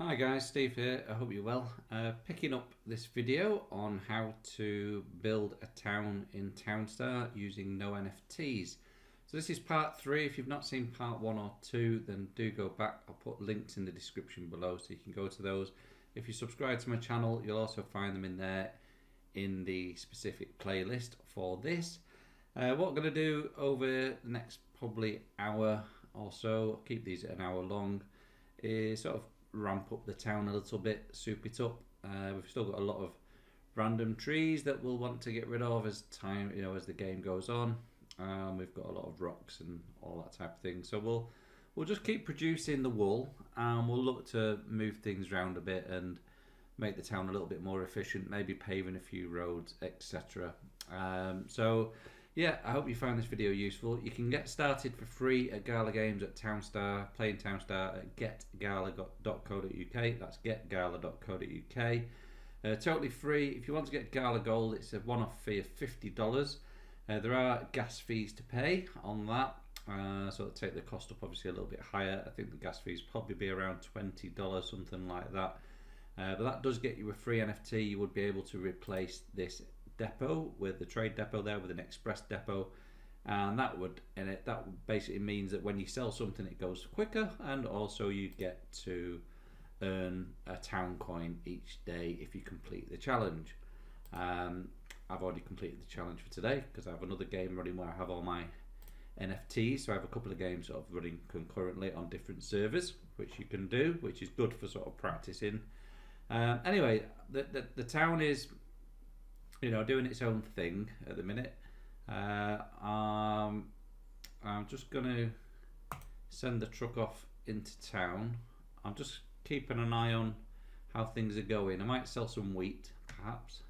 Hi guys, Steve here. I hope you're well. Picking up this video on how to build a town in Townstar using no NFTs. So this is part 3. If you've not seen part 1 or 2, then do go back. I'll put links in the description below so you can go to those. If you subscribe to my channel, you'll also find them in there in the specific playlist for this. What I'm going to do over the next probably hour or so, keep these at an hour long, is sort of ramp up the town a little bit, soup it up. We've still got a lot of random trees that we'll want to get rid of as time, as the game goes on. We've got a lot of rocks and all that type of thing. So we'll just keep producing the wool, and we'll look to move things around a bit and make the town a little bit more efficient. Maybe paving a few roads, etc. So yeah, I hope you found this video useful. You can get started for free at Gala Games at Townstar, playing Townstar at getgala.co.uk. That's getgala.co.uk. Totally free. If you want to get Gala Gold, it's a one-off fee of $50. There are gas fees to pay on that, so it'll take the cost up obviously a little bit higher. I think the gas fees probably be around $20, something like that. But that does get you a free NFT. You would be able to replace this depot with the trade depot there with an express depot, and that basically means that when you sell something it goes quicker, and also you get to earn a town coin each day if you complete the challenge. I've already completed the challenge for today because I have another game running where I have all my NFTs, so I have a couple of games sort of running concurrently on different servers, which you can do, which is good for sort of practicing. Anyway, the town is doing its own thing at the minute. I'm just going to send the truck off into town. I'm just keeping an eye on how things are going. I might sell some wheat, perhaps.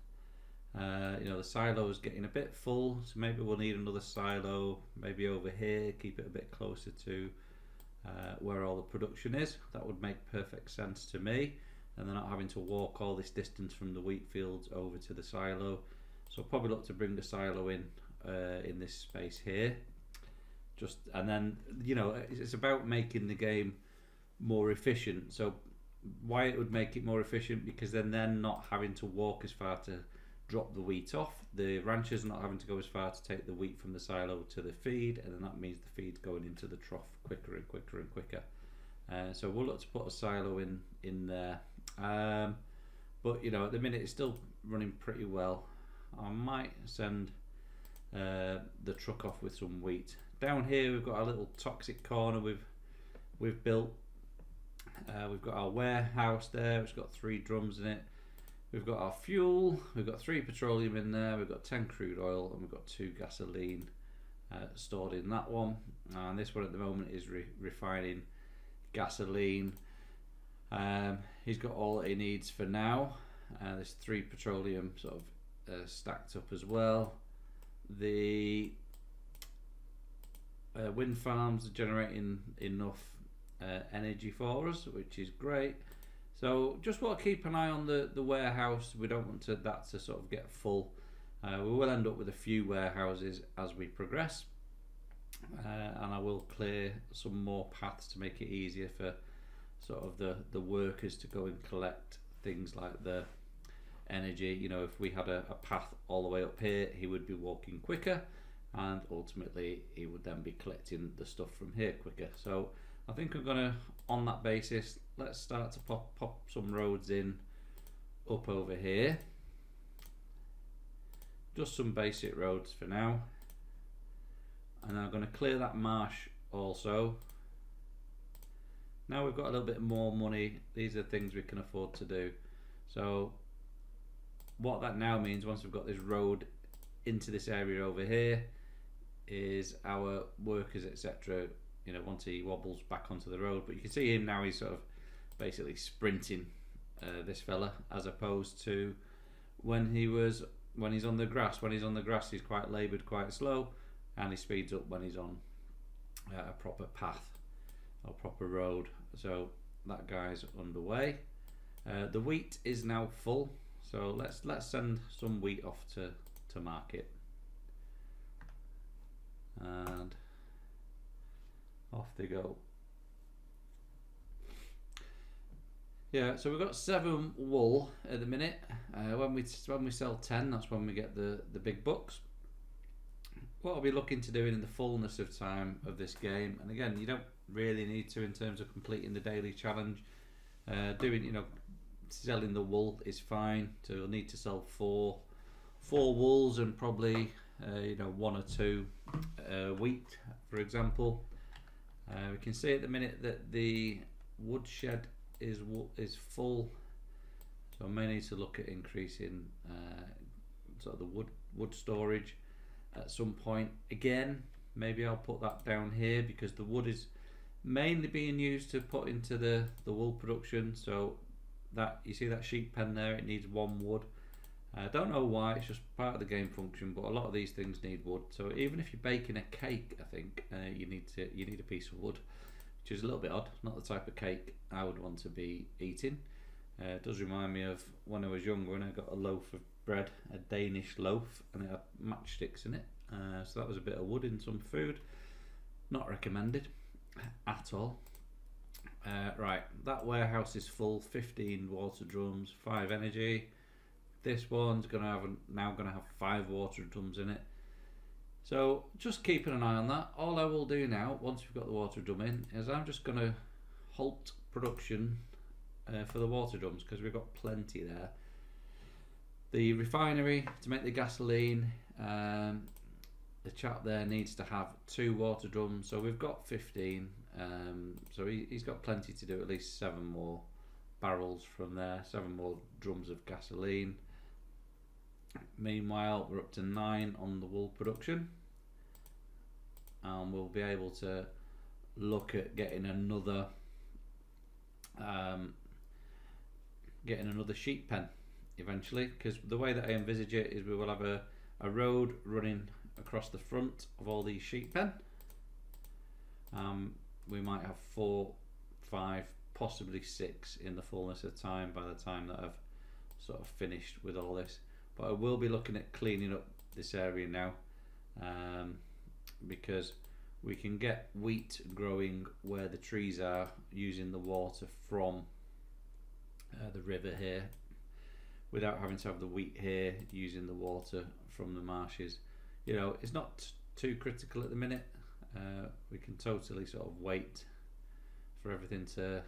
The silo is getting a bit full, so maybe we'll need another silo, maybe over here, keep it a bit closer to where all the production is. That would make perfect sense to me. And they're not having to walk all this distance from the wheat fields over to the silo. So I'll probably look to bring the silo in this space here. And then it's about making the game more efficient. So why it would make it more efficient, because then they're not having to walk as far to drop the wheat off. The ranchers are not having to go as far to take the wheat from the silo to the feed, and then that means the feed's going into the trough quicker and quicker and quicker. So we'll look to put a silo in there. But at the minute it's still running pretty well. I might send the truck off with some wheat. Down here we've got a little toxic corner we've built. We've got our warehouse there, which has got 3 drums in it. We've got our fuel, we've got 3 petroleum in there, we've got 10 crude oil, and we've got 2 gasoline stored in that one. And this one at the moment is refining gasoline. He's got all that he needs for now. There's 3 petroleum sort of stacked up as well. The wind farms are generating enough energy for us, which is great. So just want to keep an eye on the warehouse. We don't want that to sort of get full. We will end up with a few warehouses as we progress, and I will clear some more paths to make it easier for sort of the workers to go and collect things like the energy. If we had a path all the way up here, he would be walking quicker, and ultimately he would then be collecting the stuff from here quicker. So I think I'm gonna, on that basis, let's start to pop some roads in up over here. Just some basic roads for now, and I'm going to clear that marsh also. Now we've got a little bit more money, these are things we can afford to do. So what that now means, once we've got this road into this area over here, is our workers, etc., once he wobbles back onto the road. But you can see him now, he's sort of basically sprinting, this fella, as opposed to when he's on the grass. When he's on the grass, he's quite laboured, quite slow, and he speeds up when he's on a proper path or proper road. So that guy's underway. The wheat is now full, so let's send some wheat off to market. And off they go. Yeah, so we've got 7 wool at the minute. When we sell 10, that's when we get the big bucks. What I'll be looking to do in the fullness of time of this game, and again, you don't really need to in terms of completing the daily challenge. Selling the wool is fine. So you'll need to sell four wools and probably 1 or 2 wheat, for example. We can see at the minute that the woodshed is full, so I may need to look at increasing sort of the wood storage at some point. Again, maybe I'll put that down here because the wood is mainly being used to put into the wool production. So that, you see that sheep pen there, it needs 1 wood. I don't know why, it's just part of the game function, but a lot of these things need wood. So even if you're baking a cake, I think you need a piece of wood, which is a little bit odd. Not the type of cake I would want to be eating. It does remind me of when I was younger, when I got a loaf of bread, a Danish loaf, and it had matchsticks in it. So that was a bit of wood in some food. Not recommended at all. Right, that warehouse is full. 15 water drums, 5 energy. This one's now gonna have 5 water drums in it. So just keeping an eye on that. All I will do now, once we've got the water drum in, is I'm just gonna halt production for the water drums because we've got plenty there. The refinery to make the gasoline, the chap there needs to have 2 water drums, so we've got 15. So he's got plenty to do, at least 7 more barrels from there, 7 more drums of gasoline. Meanwhile, we're up to 9 on the wool production, and we'll be able to look at getting another sheep pen eventually, because the way that I envisage it is we will have a road running across the front of all these sheep pen. We might have 4, 5, possibly 6 in the fullness of time by the time that I've sort of finished with all this. But I will be looking at cleaning up this area now, because we can get wheat growing where the trees are using the water from the river here, without having to have the wheat here using the water from the marshes. It's not too critical at the minute. We can totally sort of wait for everything to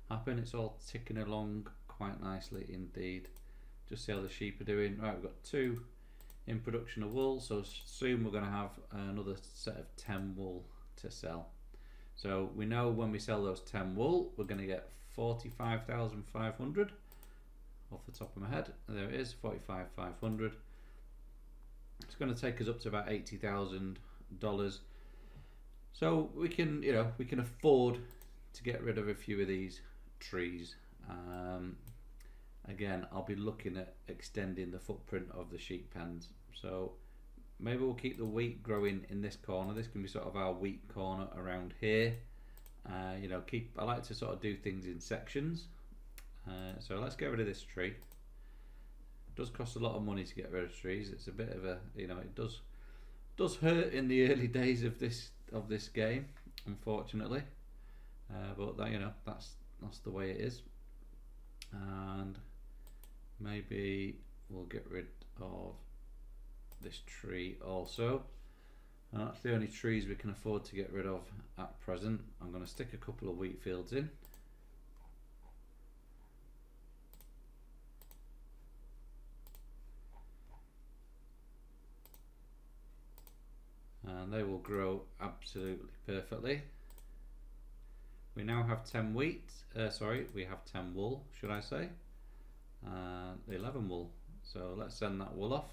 happen. It's all ticking along quite nicely indeed. Just see how the sheep are doing. Right, we've got 2 in production of wool, so soon we're going to have another set of 10 wool to sell. So we know when we sell those 10 wool, we're going to get 45,500 off the top of my head. There it is, 45,500. It's going to take us up to about $80,000. So we can afford to get rid of a few of these trees. Again, I'll be looking at extending the footprint of the sheep pens. So maybe we'll keep the wheat growing in this corner. This can be sort of our wheat corner around here. I like to sort of do things in sections. So let's get rid of this tree. It does cost a lot of money to get rid of trees. It's a bit of a, it does hurt in the early days of this game, unfortunately. But that's the way it is. And maybe we'll get rid of this tree also. And that's the only trees we can afford to get rid of at present. I'm going to stick a couple of wheat fields in. And they will grow absolutely perfectly. We now have 10 wheat, we have 10 wool, should I say, 11 wool. So let's send that wool off.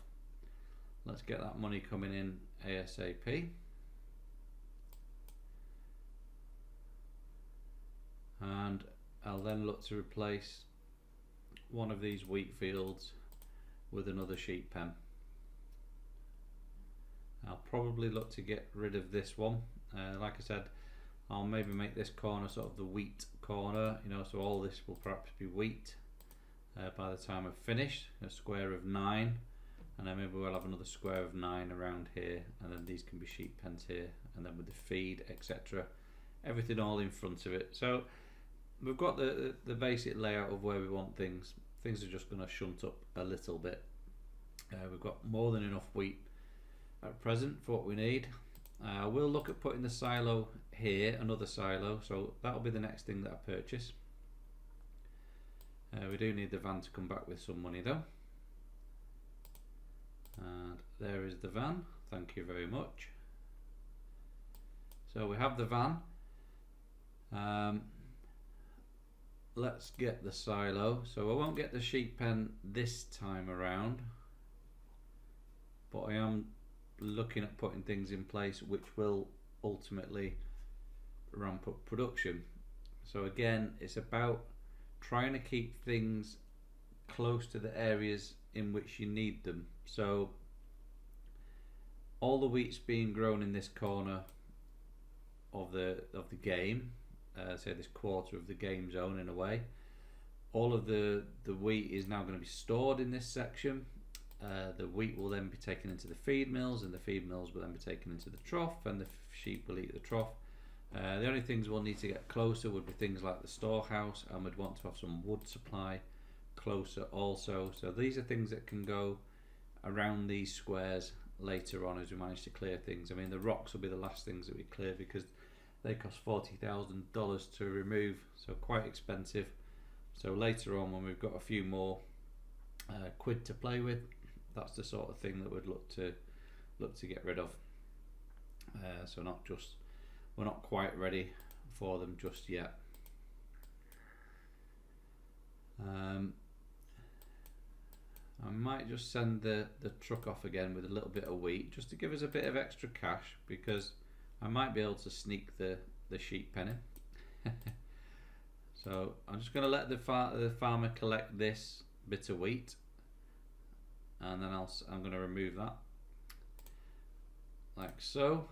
Let's get that money coming in ASAP. And I'll then look to replace one of these wheat fields with another sheep pen. I'll probably look to get rid of this one. Like I said, I'll maybe make this corner sort of the wheat corner, so all this will perhaps be wheat by the time I've finished. A square of 9, and then maybe we'll have another square of 9 around here, and then these can be sheep pens here, and then with the feed, etc. Everything all in front of it. So we've got the basic layout of where we want things. Things are just going to shunt up a little bit. We've got more than enough wheat at present for what we need. We'll look at putting the silo here, another silo, so that'll be the next thing that I purchase. We do need the van to come back with some money though. And there is the van, thank you very much. So we have the van. Let's get the silo. So I won't get the sheep pen this time around, but I am looking at putting things in place which will ultimately ramp up production. So again, it's about trying to keep things close to the areas in which you need them. So all the wheat's being grown in this corner of the game, say this quarter of the game zone in a way. All of the wheat is now going to be stored in this section. The wheat will then be taken into the feed mills, and the feed mills will then be taken into the trough, and the sheep will eat the trough. The only things we'll need to get closer would be things like the storehouse, and we'd want to have some wood supply closer also. So these are things that can go around these squares later on as we manage to clear things. I mean, the rocks will be the last things that we clear because they cost $40,000 to remove, so quite expensive. So later on, when we've got a few more quid to play with, that's the sort of thing that we'd look to get rid of. So we're not quite ready for them just yet. I might just send the truck off again with a little bit of wheat just to give us a bit of extra cash, because I might be able to sneak the sheep pen in. So I'm just going to let the farmer collect this bit of wheat, and then I'm going to remove that like so.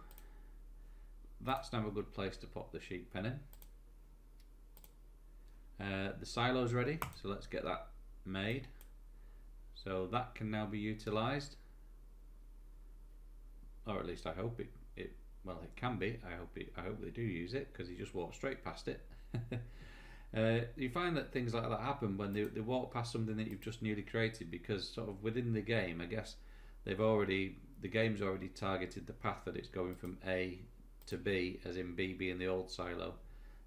That's now a good place to pop the sheep pen in. The silo's ready, so let's get that made. So that can now be utilised, or at least I hope it can be. I hope they do use it, because he just walked straight past it. You find that things like that happen when they walk past something that you've just newly created, because sort of within the game, I guess the game's already targeted the path that it's going from A to B, as in B being the old silo.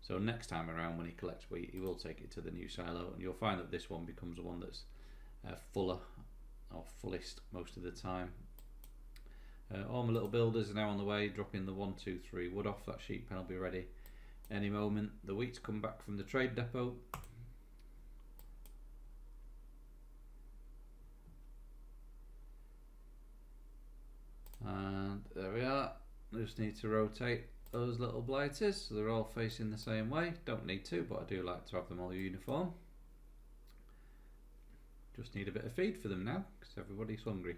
So next time around when he collects wheat, he will take it to the new silo, and you'll find that this one becomes the one that's fuller or fullest most of the time. All my little builders are now on the way, dropping the 1, 2, 3 wood off. That sheep pen will be ready any moment. The wheat's come back from the trade depot. And there we are. I just need to rotate those little blighters so they're all facing the same way. Don't need to, but I do like to have them all uniform. Just need a bit of feed for them now, because everybody's hungry.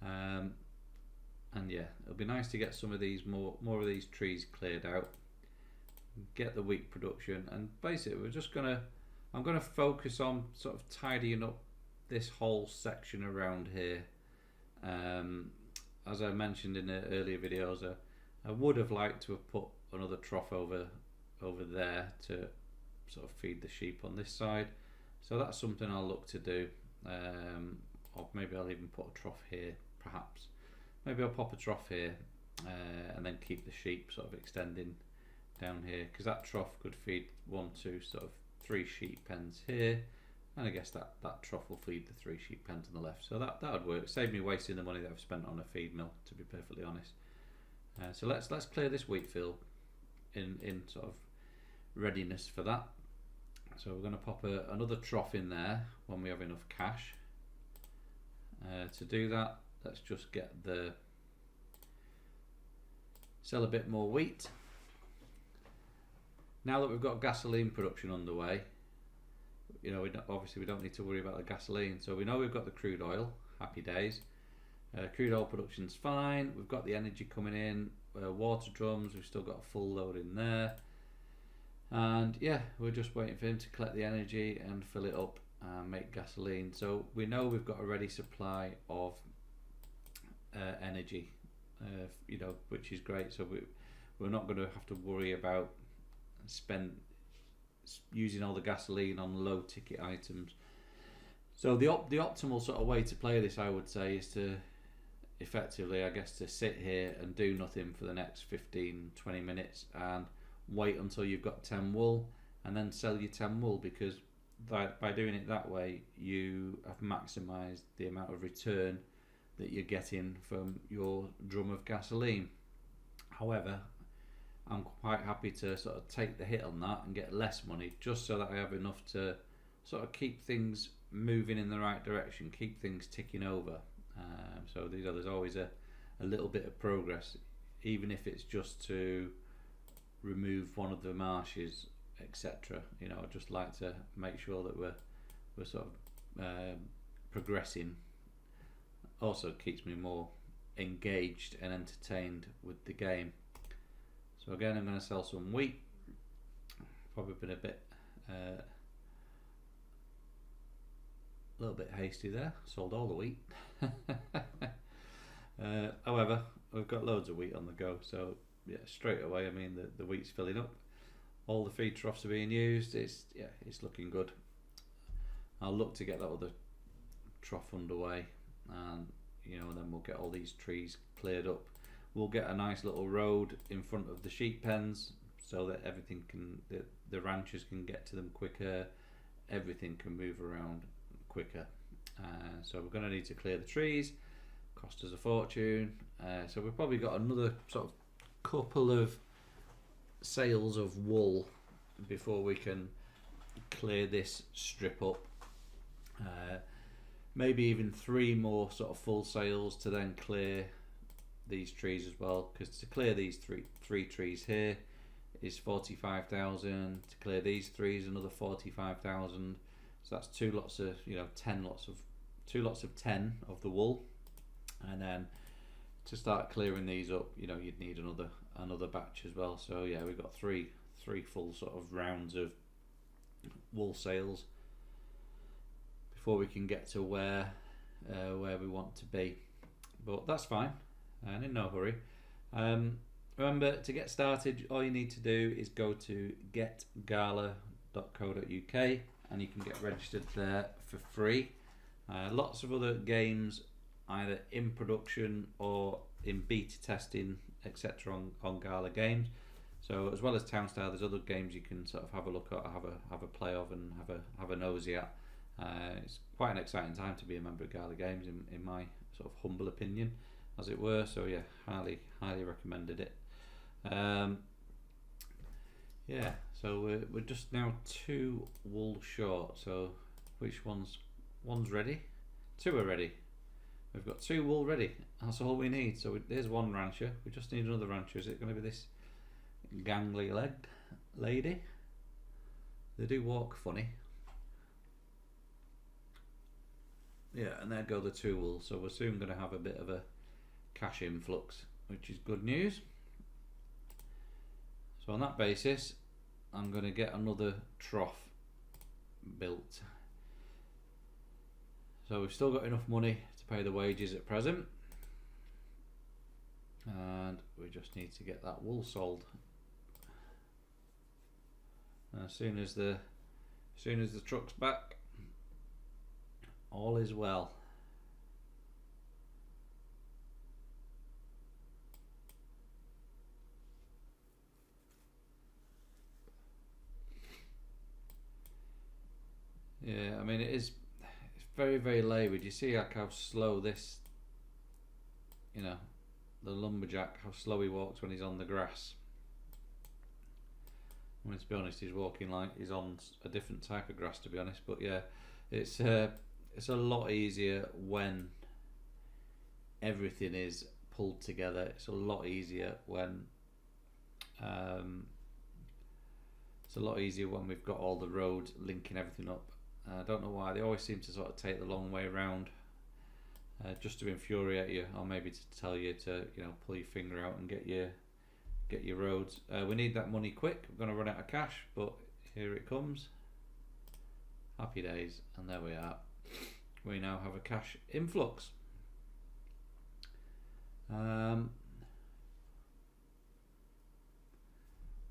And yeah, it'll be nice to get some of these more of these trees cleared out, get the wheat production, and basically I'm gonna focus on sort of tidying up this whole section around here. As I mentioned in the earlier videos, I would have liked to have put another trough over there to sort of feed the sheep on this side. So that's something I'll look to do. Or maybe I'll even put a trough here, perhaps. Maybe I'll pop a trough here and then keep the sheep sort of extending down here, because that trough could feed 1, 2, sort of 3 sheep pens here, and I guess that trough will feed the 3 sheep pens on the left. So that would work. Save me wasting the money that I've spent on a feed mill, to be perfectly honest. So let's clear this wheat field in sort of readiness for that. So we're going to pop another trough in there when we have enough cash. To do that, let's just sell a bit more wheat. Now that we've got gasoline production underway, you know, obviously we don't need to worry about the gasoline. So we know we've got the crude oil, happy days. Crude oil production's fine. We've got the energy coming in, water drums, we've still got a full load in there. And yeah, we're just waiting for him to collect the energy and fill it up and make gasoline. So we know we've got a ready supply of energy, you know, which is great. So we're not going to have to worry about using all the gasoline on low ticket items. So the optimal sort of way to play this, I would say, is to effectively, I guess, to sit here and do nothing for the next 15-20 minutes and wait until you've got 10 wool and then sell your 10 wool, because by doing it that way you have maximised the amount of return that you're getting from your drum of gasoline. However, I'm quite happy to sort of take the hit on that and get less money, just so that I have enough to sort of keep things moving in the right direction, keep things ticking over. So there's always a little bit of progress, even if it's just to remove one of the marshes, etc. You know, I just like to make sure that we're sort of progressing. Also keeps me more engaged and entertained with the game. So again, I'm going to sell some wheat. Probably been a little bit hasty there. Sold all the wheat. However, we've got loads of wheat on the go, so yeah, straight away, I mean, the wheat's filling up. All the feed troughs are being used. It's looking good. I'll look to get that other trough underway, and you know, then we'll get all these trees cleared up. We'll get a nice little road in front of the sheep pens, so that everything can, the ranchers can get to them quicker, everything can move around quicker. So we're going to need to clear the trees, cost us a fortune. So we've probably got another sort of couple of sales of wool before we can clear this strip up. Maybe even 3 more sort of full sales to then clear these trees as well, because to clear these three trees here is 45,000. To clear these 3 is another 45,000. So that's 2 lots of, you know, 2 lots of 10 of the wool, and then to start clearing these up, you know, you'd need another batch as well. So yeah, we've got three full sort of rounds of wool sales before we can get to where we want to be. But that's fine, and in no hurry. Remember, to get started, all you need to do is go to getgala.co.uk and you can get registered there for free. Lots of other games, either in production or in beta testing, etc. on Gala Games. So as well as Townstar, there's other games you can sort of have a look at, have a play of, and have a nosy at. It's quite an exciting time to be a member of Gala Games, in my sort of humble opinion, as it were. So yeah, highly recommended it. Yeah, so we're just now 2 wool short. So which one's ready? 2 are ready. We've got 2 wool ready. That's all we need. So there's 1 rancher. We just need another rancher. Is it going to be this gangly legged lady? They do walk funny. Yeah, and there go the 2 wool. So we're soon going to have a bit of a cash influx, which is good news. So on that basis, I'm going to get another trough built. So we've still got enough money to pay the wages at present, and we just need to get that wool sold. And as soon as the truck's back, all is well. Yeah, I mean, it's very, very laboured. You see like how slow this, you know, the lumberjack, how slow he walks when he's on the grass. I mean, to be honest, he's walking like he's on a different type of grass, to be honest. But yeah, it's a lot easier when everything is pulled together. It's a lot easier when we've got all the roads linking everything up. I don't know why they always seem to sort of take the long way around, just to infuriate you, or maybe to tell you to, you know, pull your finger out and get your roads. We need that money quick. We're going to run out of cash, but here it comes. Happy days, and there we are. We now have a cash influx.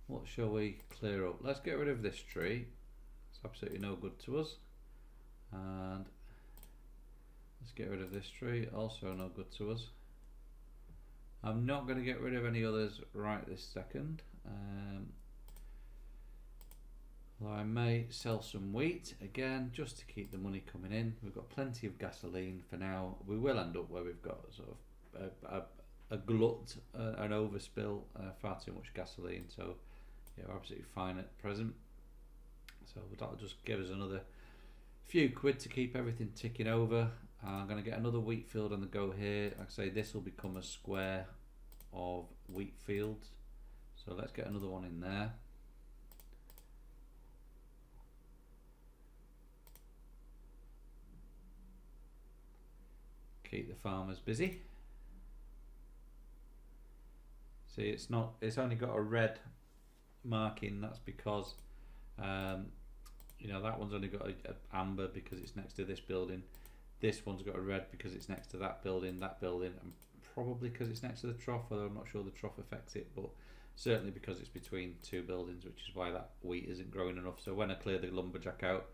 what shall we clear up? Let's get rid of this tree. It's absolutely no good to us. And let's get rid of this tree, also no good to us. I'm not going to get rid of any others right this second. Although I may sell some wheat again just to keep the money coming in. We've got plenty of gasoline for now. We will end up where we've got sort of a glut, an overspill, far too much gasoline. So yeah, we're absolutely fine at present. So that'll just give us another few quid to keep everything ticking over. I'm going to get another wheat field on the go here. Like I say, this will become a square of wheat fields. So let's get another one in there. Keep the farmers busy. See, it's only got a red marking. That's because you know, that one's only got a amber because it's next to this building. This one's got a red because it's next to that building, and probably because it's next to the trough, although I'm not sure the trough affects it, but certainly because it's between two buildings, which is why that wheat isn't growing enough. So when I clear the lumberjack out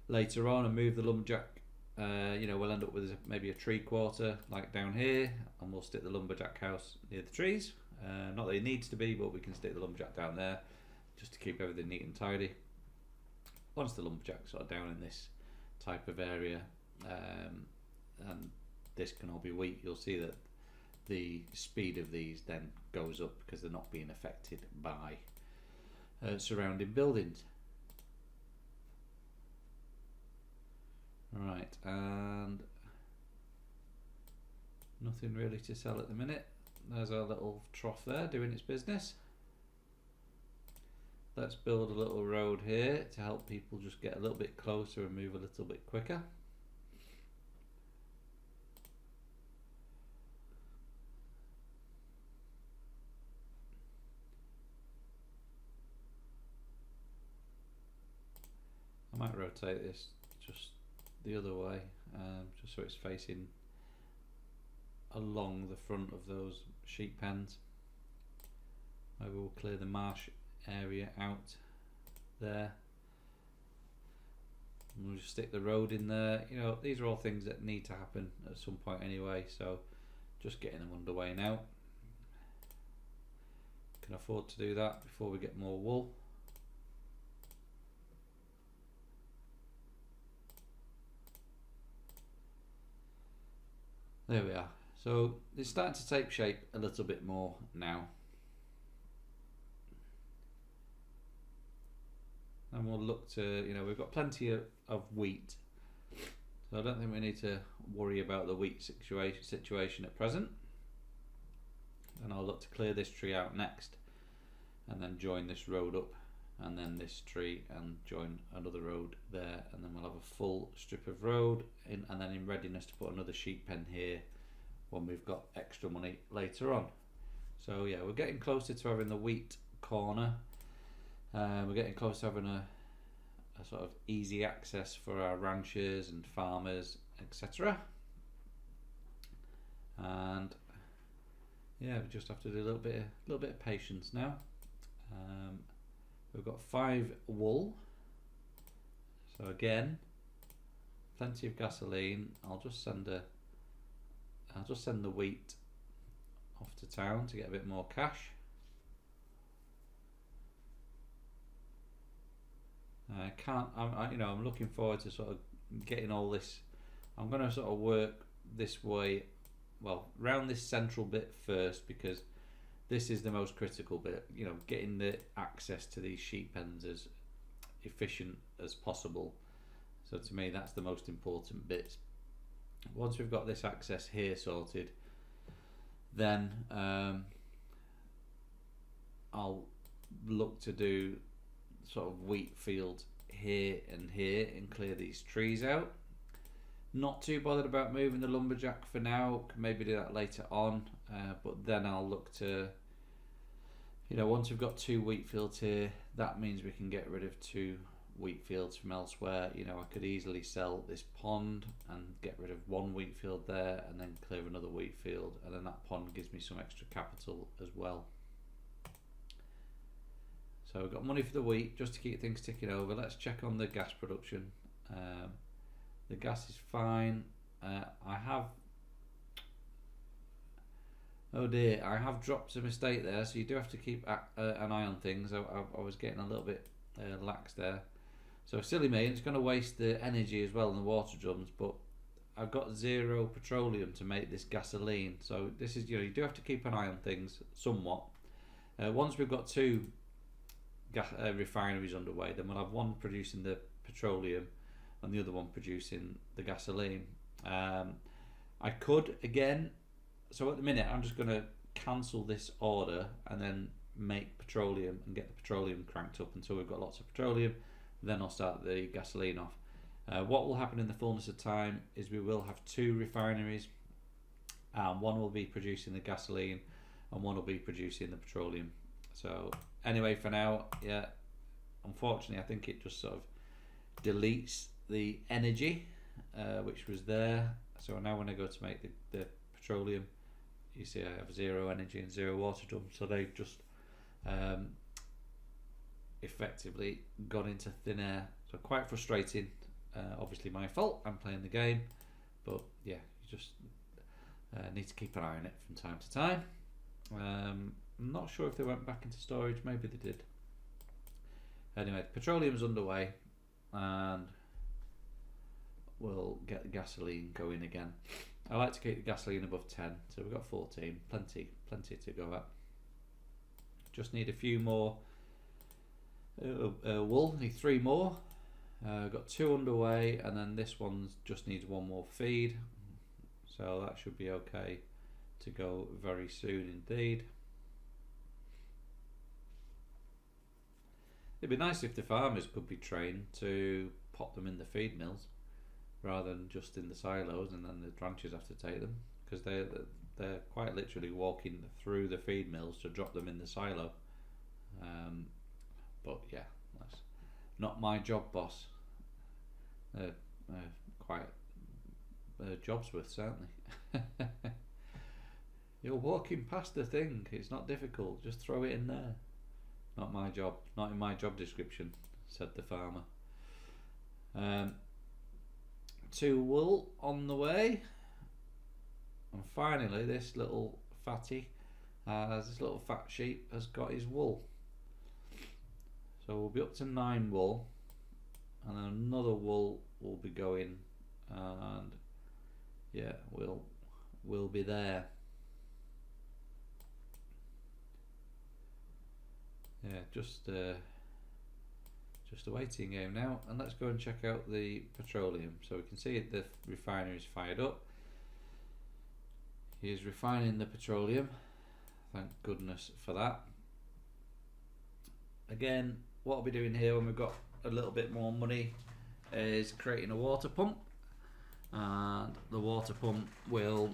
later on and move the lumberjack, you know, we'll end up with maybe a tree quarter like down here, and we'll stick the lumberjack house near the trees. Not that it needs to be, but we can stick the lumberjack down there just to keep everything neat and tidy. Once the lumberjack's sort of down in this type of area, and this can all be wheat, you'll see that the speed of these then goes up because they're not being affected by surrounding buildings. Right, and nothing really to sell at the minute. There's our little trough there doing its business. Let's build a little road here to help people just get a little bit closer and move a little bit quicker. I might rotate this just the other way, just so it's facing along the front of those sheep pens. Maybe we'll clear the marsh area out there, and we'll just stick the road in there. You know, these are all things that need to happen at some point anyway, so just getting them underway now. Can afford to do that before we get more wool. There we are. So it's starting to take shape a little bit more now. And we'll look to, you know, we've got plenty of wheat, so I don't think we need to worry about the wheat situation at present. And I'll look to clear this tree out next, and then join this road up, and then this tree, and join another road there, and then we'll have a full strip of road in, and then in readiness to put another sheep pen here when we've got extra money later on. So yeah, we're getting closer to having the wheat corner. We're getting close to having a sort of easy access for our ranchers and farmers, etc. And yeah, we just have to do a little bit of patience now. We've got 5 wool, so again, plenty of gasoline. I'll just send the wheat off to town to get a bit more cash. I'm looking forward to sort of getting all this. I'm going to sort of work this way, well, round this central bit first, because this is the most critical bit. You know, getting the access to these sheep pens as efficient as possible. So to me, that's the most important bit. Once we've got this access here sorted, then I'll look to do sort of wheat field here and clear these trees out. Not too bothered about moving the lumberjack for now. Can maybe do that later on, but then I'll look to, you know, once we've got 2 wheat fields here, that means we can get rid of 2 wheat fields from elsewhere. You know, I could easily sell this pond and get rid of 1 wheat field there, and then clear another wheat field, and then that pond gives me some extra capital as well. So we've got money for the wheat just to keep things ticking over. Let's check on the gas production. The gas is fine. I have, oh dear, I have dropped a mistake there, so you do have to keep an eye on things. I was getting a little bit lax there. So silly me, it's going to waste the energy as well in the water drums, but I've got 0 petroleum to make this gasoline. So this is, you do have to keep an eye on things somewhat. Once we've got 2 refineries underway, then we'll have one producing the petroleum and the other one producing the gasoline. I could again, so at the minute I'm just going to cancel this order and then make petroleum and get the petroleum cranked up until we've got lots of petroleum. Then I'll start the gasoline off. What will happen in the fullness of time is we will have 2 refineries. One will be producing the gasoline and one will be producing the petroleum. So anyway, for now, yeah, unfortunately I think it just sort of deletes the energy which was there. So now when I go to make the petroleum, you see I have 0 energy and 0 water drum, so they've just effectively gone into thin air. So quite frustrating. Obviously my fault, I'm playing the game, but yeah, you just need to keep an eye on it from time to time. I'm not sure if they went back into storage, maybe they did. Anyway, the petroleum's underway and we'll get the gasoline going again. I like to keep the gasoline above 10, so we've got 14, plenty to go at. Just need a few more wool, need 3 more. Got 2 underway, and then this one just needs 1 more feed, so that should be okay to go very soon indeed. It'd be nice if the farmers could be trained to pop them in the feed mills rather than just in the silos, and then the ranchers have to take them, because they're quite literally walking through the feed mills to drop them in the silo. But yeah, that's not my job, boss. Quite Jobsworth, certainly. You're walking past the thing, it's not difficult, just throw it in there. Not my job, not in my job description, said the farmer. 2 wool on the way, and finally this little fatty, this little fat sheep has got his wool. So we'll be up to 9 wool, and then another wool will be going, and yeah, we'll be there. Yeah, just a waiting game now, and let's go and check out the petroleum. So we can see the refinery is fired up. He is refining the petroleum, thank goodness for that. Again, what I'll be doing here when we've got a little bit more money is creating a water pump, and the water pump will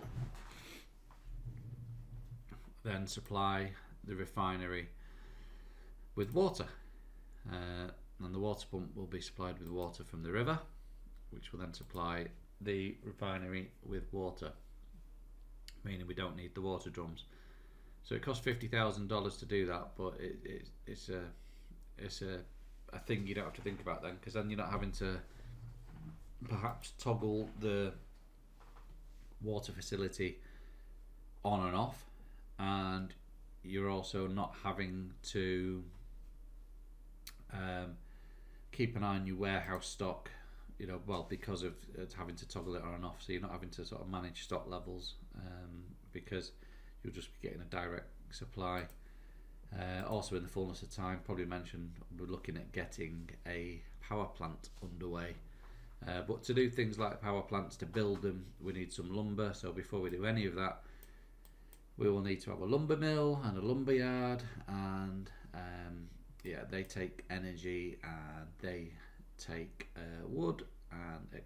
then supply the refinery with water, and the water pump will be supplied with water from the river, which will then supply the refinery with water, meaning we don't need the water drums. So it costs $50,000 to do that, but it's a thing you don't have to think about then, because then you're not having to perhaps toggle the water facility on and off, and you're also not having to keep an eye on your warehouse stock, because of having to toggle it on and off. So you're not having to sort of manage stock levels, because you'll just be getting a direct supply. Also, in the fullness of time, probably mentioned, we're looking at getting a power plant underway. But to do things like power plants, to build them, we need some lumber. So before we do any of that, we will need to have a lumber mill and a lumber yard, and they take energy, and they take wood and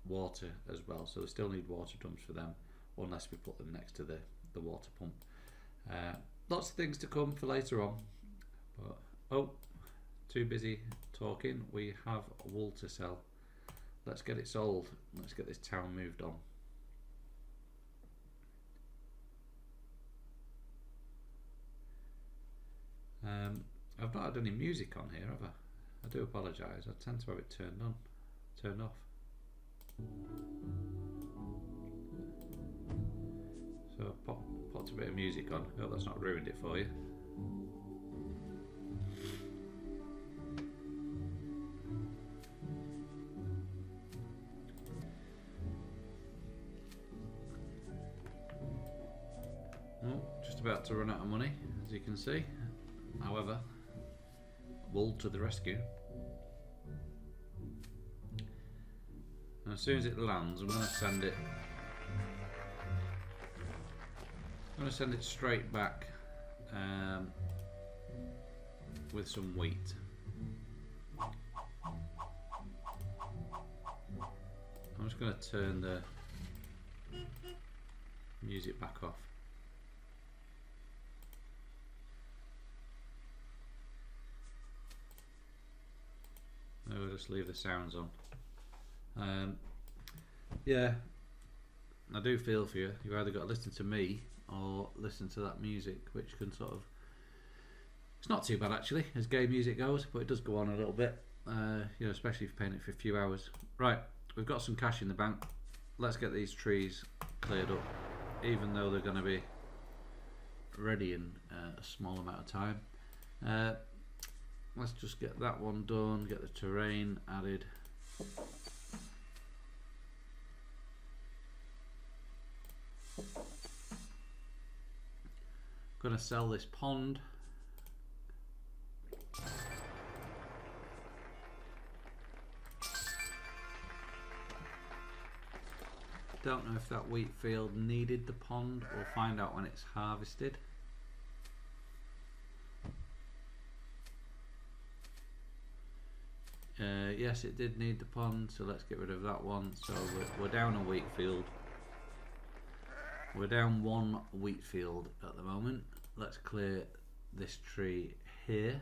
water as well. So we still need water drums for them, unless we put them next to the water pump. Lots of things to come for later on, but too busy talking. We have wool to sell. Let's get it sold. Let's get this town moved on. I've not had any music on here, have I? I do apologise. I tend to have it turned off. So I popped a bit of music on. I hope that's not ruined it for you. Oh, just about to run out of money, as you can see. However, wool to the rescue. And as soon as it lands, I'm going to send it. I'm going to send it straight back with some wheat. I'm just going to turn the music back off. We'll just leave the sounds on. Yeah, I do feel for you. You've either got to listen to me or listen to that music, which can sort of... It's not too bad actually, as gay music goes, but it does go on a little bit, you know, especially if you're paying it for a few hours. Right, we've got some cash in the bank. Let's get these trees cleared up, even though they're going to be ready in a small amount of time. Let's just get that one done, get the terrain added. Gonna sell this pond. Don't know if that wheat field needed the pond. We'll find out when it's harvested. Yes, it did need the pond, so let's get rid of that one. So we're down a wheat field. We're down one wheat field at the moment. Let's clear this tree here.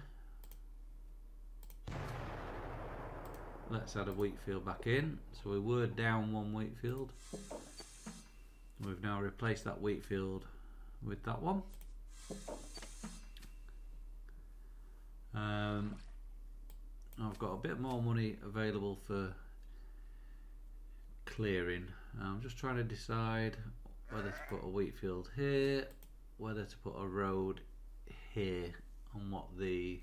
Let's add a wheat field back in. So we were down one wheat field. We've now replaced that wheat field with that one. I've got a bit more money available for clearing. I'm just trying to decide whether to put a wheat field here, whether to put a road here, and what the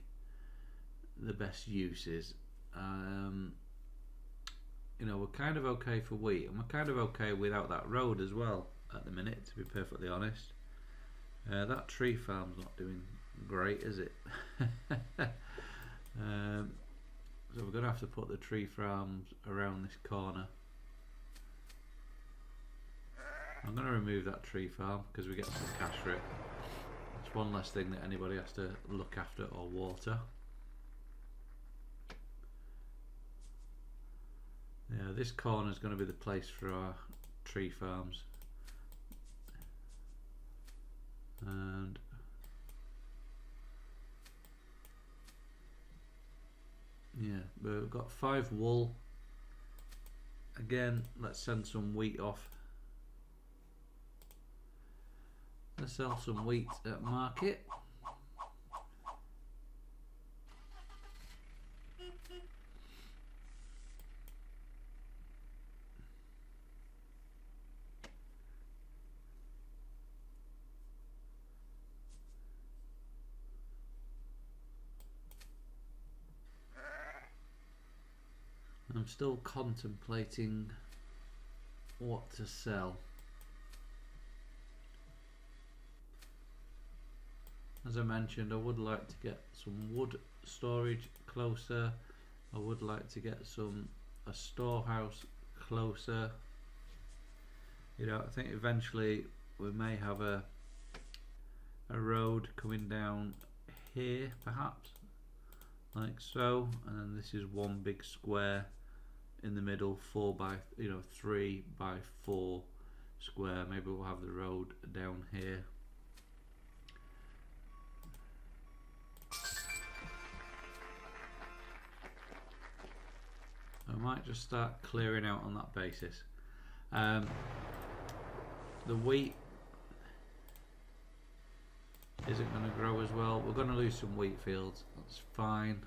best use is. You know, we're kind of okay for wheat, and we're kind of okay without that road as well at the minute, to be perfectly honest. That tree farm's not doing great, is it? So we're going to have to put the tree farms around this corner. I'm going to remove that tree farm because we get some cash for it. It's one less thing that anybody has to look after or water. Yeah, this corner is going to be the place for our tree farms. And yeah, but we've got 5 wool. Again, let's send some wheat off. Let's sell some wheat at market. I'm still contemplating what to sell. As I mentioned, I would like to get some wood storage closer. I would like to get a storehouse closer. You know, I think eventually we may have a road coming down here, perhaps, like so, and then this is one big square in the middle, 3 by 4 square. Maybe we'll have the road down here. I might just start clearing out on that basis. The wheat, isn't going to grow as well. We're going to lose some wheat fields. That's fine.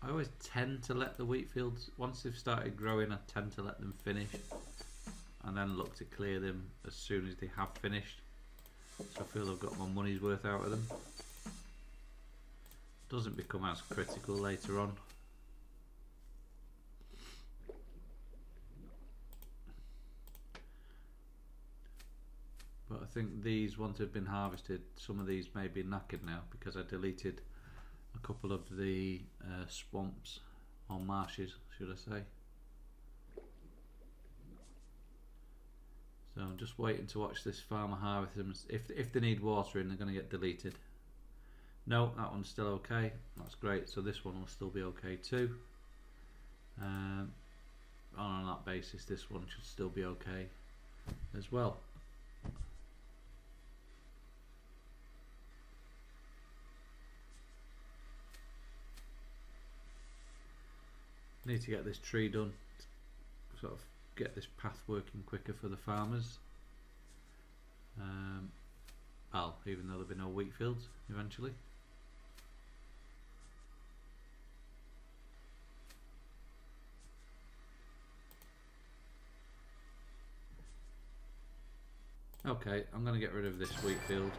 I always tend to let the wheat fields, once they've started growing, I tend to let them finish and then look to clear them as soon as they have finished. So I feel I've got my money's worth out of them. Doesn't become as critical later on. But I think these, once they've been harvested, some of these may be knackered now because I deleted a couple of the swamps or marshes, should I say. So I'm just waiting to watch this farmer harvest them. If they need watering, they're going to get deleted. No, that one's still okay. That's great. So this one will still be okay too. On that basis, this one should still be okay as well. Need to get this tree done to sort of get this path working quicker for the farmers. Even though there'll be no wheat fields eventually. Okay, I'm going to get rid of this wheat field.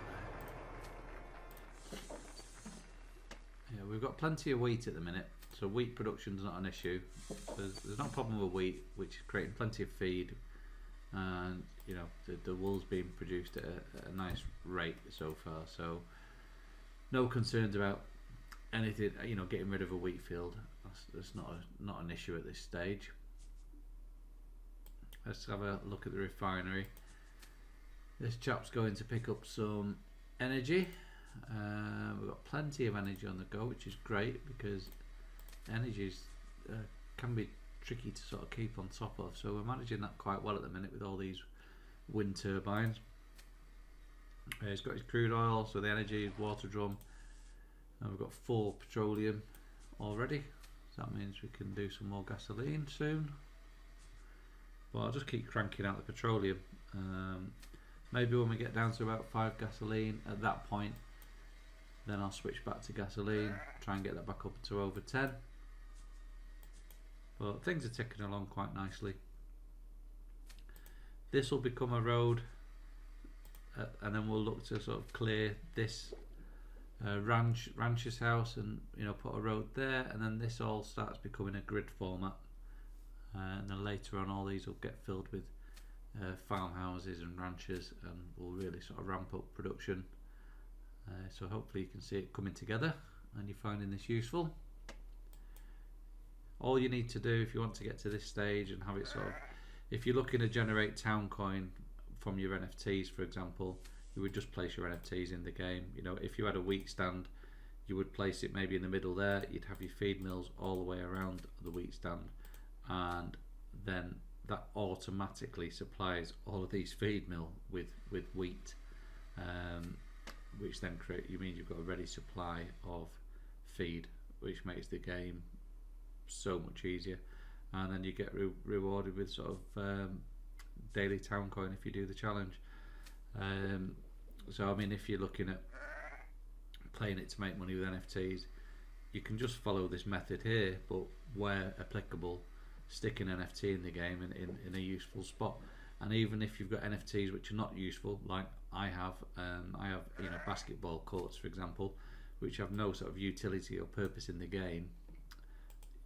Yeah, we've got plenty of wheat at the minute, so wheat production's not an issue. There's no problem with wheat, which is creating plenty of feed, and you know the wool's being produced at a nice rate so far. So no concerns about anything. You know, getting rid of a wheat field. That's not an issue at this stage. Let's have a look at the refinery. This chap's going to pick up some energy. We've got plenty of energy on the go, which is great because energy can be tricky to sort of keep on top of. So we're managing that quite well at the minute with all these wind turbines. He's got his crude oil, so the energy, his water drum. And we've got 4 petroleum already. So that means we can do some more gasoline soon. But I'll just keep cranking out the petroleum. Maybe when we get down to about 5 gasoline, at that point, then I'll switch back to gasoline, try and get that back up to over 10. But things are ticking along quite nicely. This will become a road, and then we'll look to sort of clear this rancher's house and put a road there, and then this all starts becoming a grid format. And then later on, all these will get filled with farmhouses and ranches, and will really sort of ramp up production. So hopefully you can see it coming together and you're finding this useful. All you need to do if you want to get to this stage and have it sort of, if you're looking to generate town coin from your NFTs, for example, you would just place your NFTs in the game. If you had a wheat stand, you would place it maybe in the middle there. You'd have your feed mills all the way around the wheat stand, and then that automatically supplies all of these feed mill with wheat, which then means you've got a ready supply of feed, which makes the game so much easier. And then you get rewarded with sort of daily town coin if you do the challenge. So I mean, if you're looking at playing it to make money with NFTs, you can just follow this method here, but where applicable, stick an NFT in the game in a useful spot. And even if you've got NFTs which are not useful, like I have basketball courts, for example, which have no sort of utility or purpose in the game,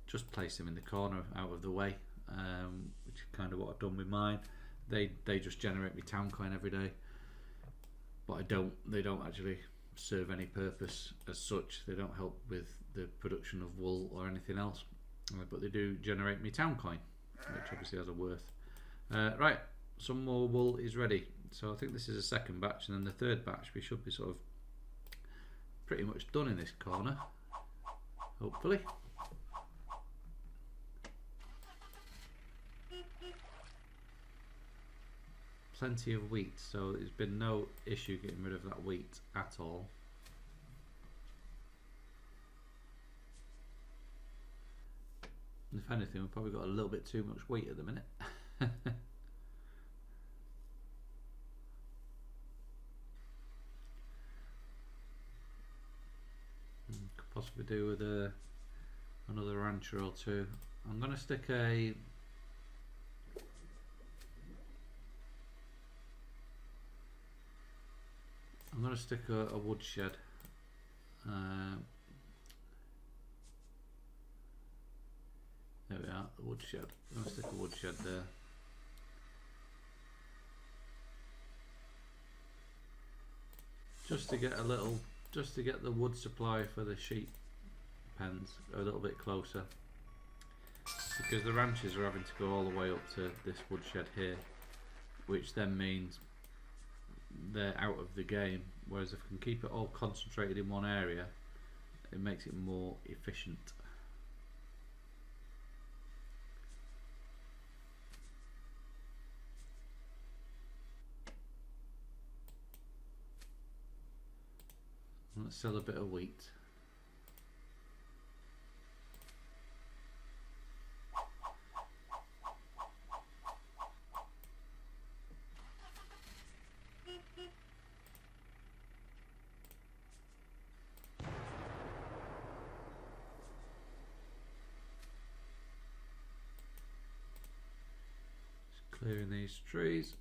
just place them in the corner out of the way, which is kind of what I've done with mine. They just generate me town coin every day, but they don't actually serve any purpose as such. They don't help with the production of wool or anything else, but they do generate me town coin, which obviously has a worth. Right, some more wool is ready. So I think this is a second batch, and then the third batch we should be sort of pretty much done in this corner, hopefully. Plenty of wheat, so there's been no issue getting rid of that wheat at all. If anything, we've probably got a little bit too much wheat at the minute. possibly do with another rancher or two. I'm going to stick a woodshed. There we are, the woodshed. I'm going to stick a woodshed there. Just to get the wood supply for the sheep pens a little bit closer, because the ranchers are having to go all the way up to this woodshed here, which then means they're out of the game, whereas if I can keep it all concentrated in one area, it makes it more efficient. Let's sell a bit of wheat. Just clearing these trees.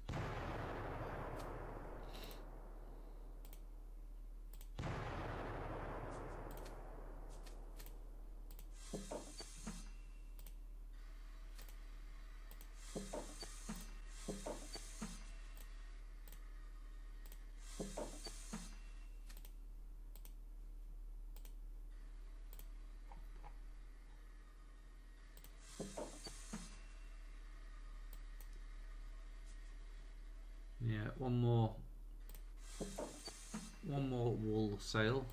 Yeah, one more wool sale.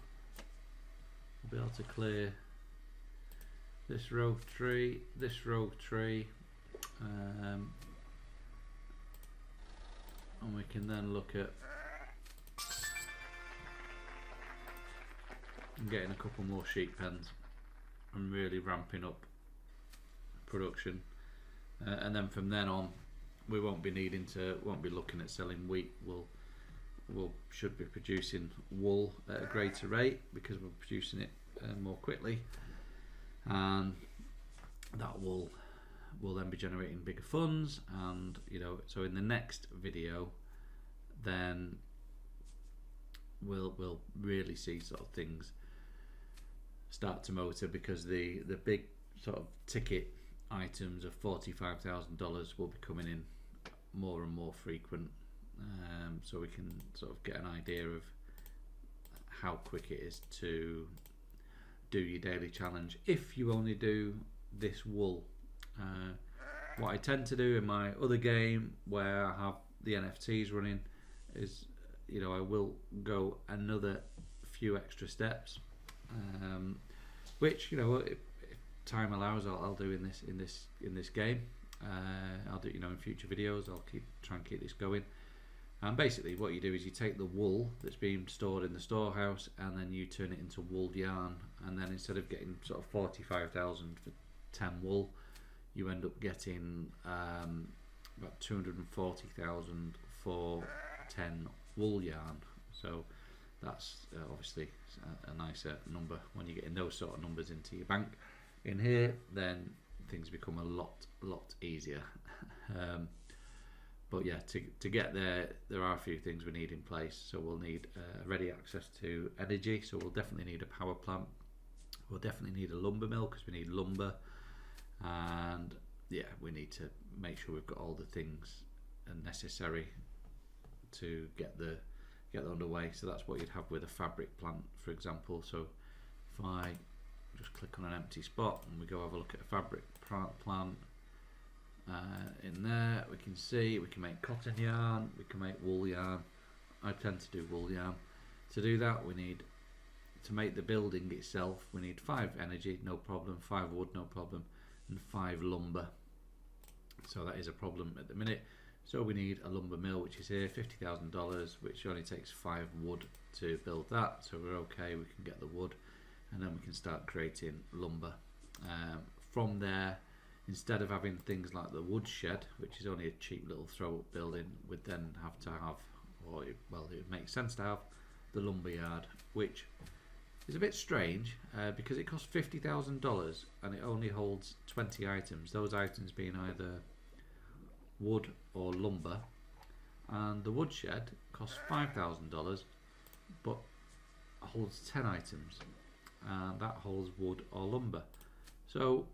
I'll be able to clear this rogue tree, and we can then look at getting a couple more sheep pens and really ramping up production, and then from then on we won't be looking at selling wheat. We'll should be producing wool at a greater rate because we're producing it more quickly, and that wool will then be generating bigger funds. And so in the next video then we'll really see sort of things start to motor, because the big sort of ticket items of $45,000 will be coming in more and more frequent, so we can sort of get an idea of how quick it is to do your daily challenge if you only do this wool. What I tend to do in my other game where I have the NFTs running is I will go another few extra steps, which if time allows I'll do in this game. I'll do in future videos. I'll try and keep this going. And basically what you do is you take the wool that's being stored in the storehouse and then you turn it into wool yarn, and then instead of getting sort of 45,000 for 10 wool, you end up getting about 240,000 for 10 wool yarn. So that's obviously a nicer number when you're getting those sort of numbers into your bank. In here then things become a lot easier. But yeah, to get there are a few things we need in place. So we'll need ready access to energy, so we'll definitely need a power plant. We'll definitely need a lumber mill because we need lumber, and yeah, we need to make sure we've got all the things necessary to get underway. So that's what you'd have with a fabric plant, for example. So if I just click on an empty spot and we go have a look at a fabric plant, in there we can see we can make cotton yarn, we can make wool yarn. I tend to do wool yarn. To do that we need to make the building itself, we need 5 energy, no problem, 5 wood, no problem, and 5 lumber. So that is a problem at the minute. So we need a lumber mill, which is here, $50,000, which only takes 5 wood to build that. So we're okay, we can get the wood, and then we can start creating lumber. From there, instead of having things like the woodshed, which is only a cheap little throw-up building, we'd then have to have, well, it makes sense to have the lumber yard, which is a bit strange because it costs $50,000 and it only holds 20 items. Those items being either wood or lumber, and the woodshed costs $5,000 but holds 10 items, and that holds wood or lumber. So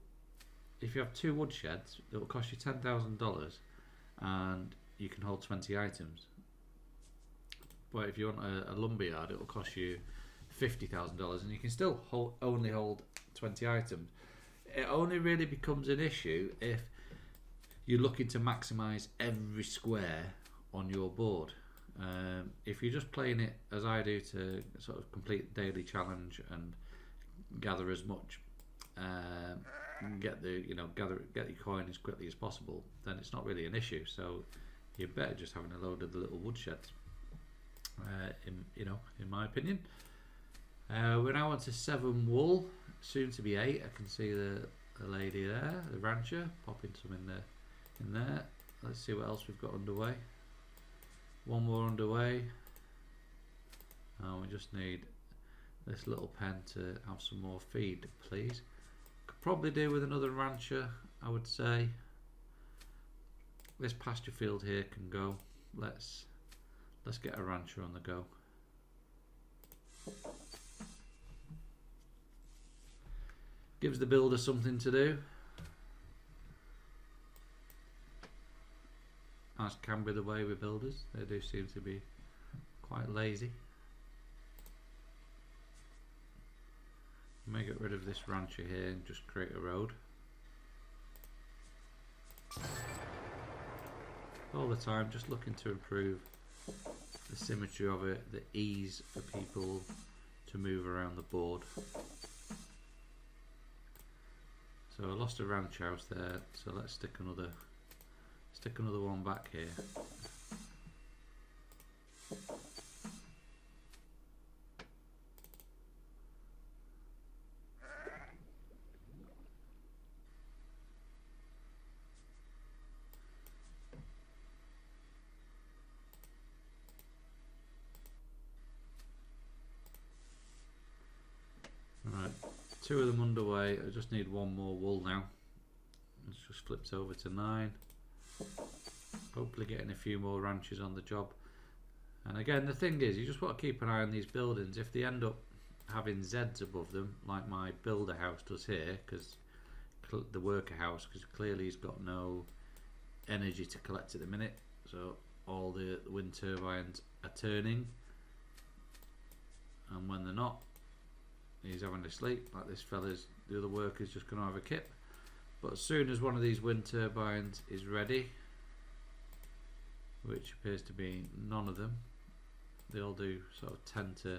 if you have two woodsheds, it will cost you $10,000 and you can hold 20 items. But if you want a lumberyard, it will cost you $50,000 and you can still only hold 20 items. It only really becomes an issue if you're looking to maximise every square on your board. If you're just playing it as I do to sort of complete the daily challenge and gather as much, get your coin as quickly as possible, then it's not really an issue. So you're better just having a load of the little woodsheds. In my opinion. We're now on to 7 wool, soon to be 8. I can see the lady there, the rancher, popping some in there. Let's see what else we've got underway. One more underway. We just need this little pen to have some more feed, please. Could probably do with another rancher, I would say. This pasture field here can go. Let's get a rancher on the go. Gives the builder something to do, as can be the way with builders. They do seem to be quite lazy. May get rid of this rancher here and just create a road. All the time just looking to improve the symmetry of it, the ease for people to move around the board. So I lost a ranch house there, so let's stick another one back here. Right, 2 of them underway. I just need 1 more wool now. It's just flipped over to 9. Hopefully getting a few more ranches on the job. And again, the thing is, you just want to keep an eye on these buildings. If they end up having Zs above them, like my builder house does here, because the worker house, because clearly he's got no energy to collect at the minute, so all the wind turbines are turning, and when they're not, he's having a sleep. Like this fella's, the other worker's just going to have a kip. But as soon as one of these wind turbines is ready, which appears to be none of them, they all do sort of tend to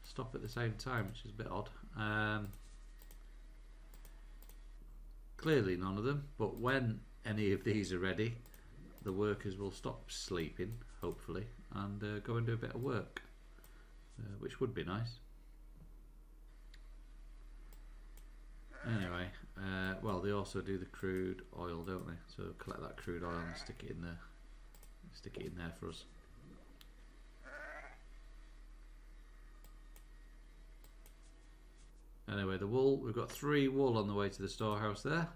stop at the same time, which is a bit odd. Clearly none of them, but when any of these are ready, the workers will stop sleeping, hopefully, and go and do a bit of work, which would be nice. Anyway, well, they also do the crude oil, don't they? So collect that crude oil and stick it in there for us. Anyway, the wool, we've got 3 wool on the way to the storehouse there.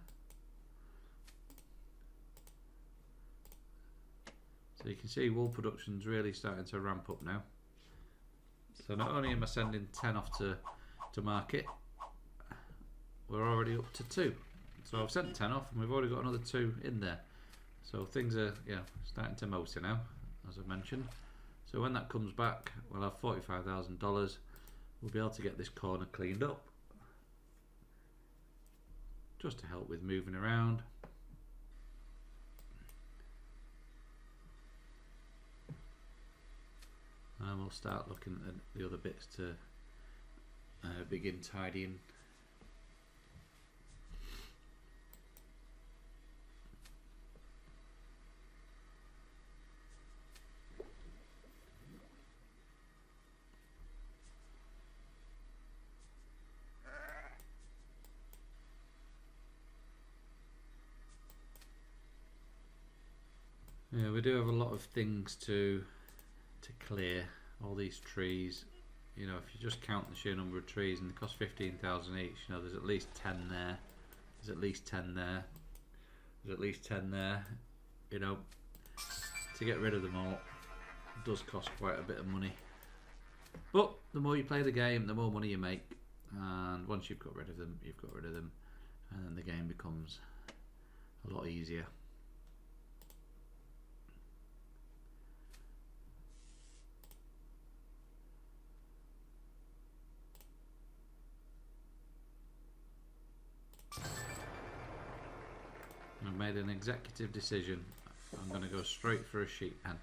So you can see wool production's really starting to ramp up now. So not only am I sending 10 off to market, we're already up to 2. So I've sent 10 off and we've already got another 2 in there. So things are starting to motor now, as I mentioned. So when that comes back, we'll have $45,000. We'll be able to get this corner cleaned up, just to help with moving around. And we'll start looking at the other bits to begin tidying. Yeah, we do have a lot of things to clear. All these trees you know, if you just count the sheer number of trees and they cost 15,000 each, you know, there's at least 10 there. There's at least 10 there. There's at least 10 there. You know, to get rid of them all does cost quite a bit of money. But the more you play the game, the more money you make. And once you've got rid of them, you've got rid of them. And then the game becomes a lot easier. I've made an executive decision. I'm going to go straight for a sheep pen.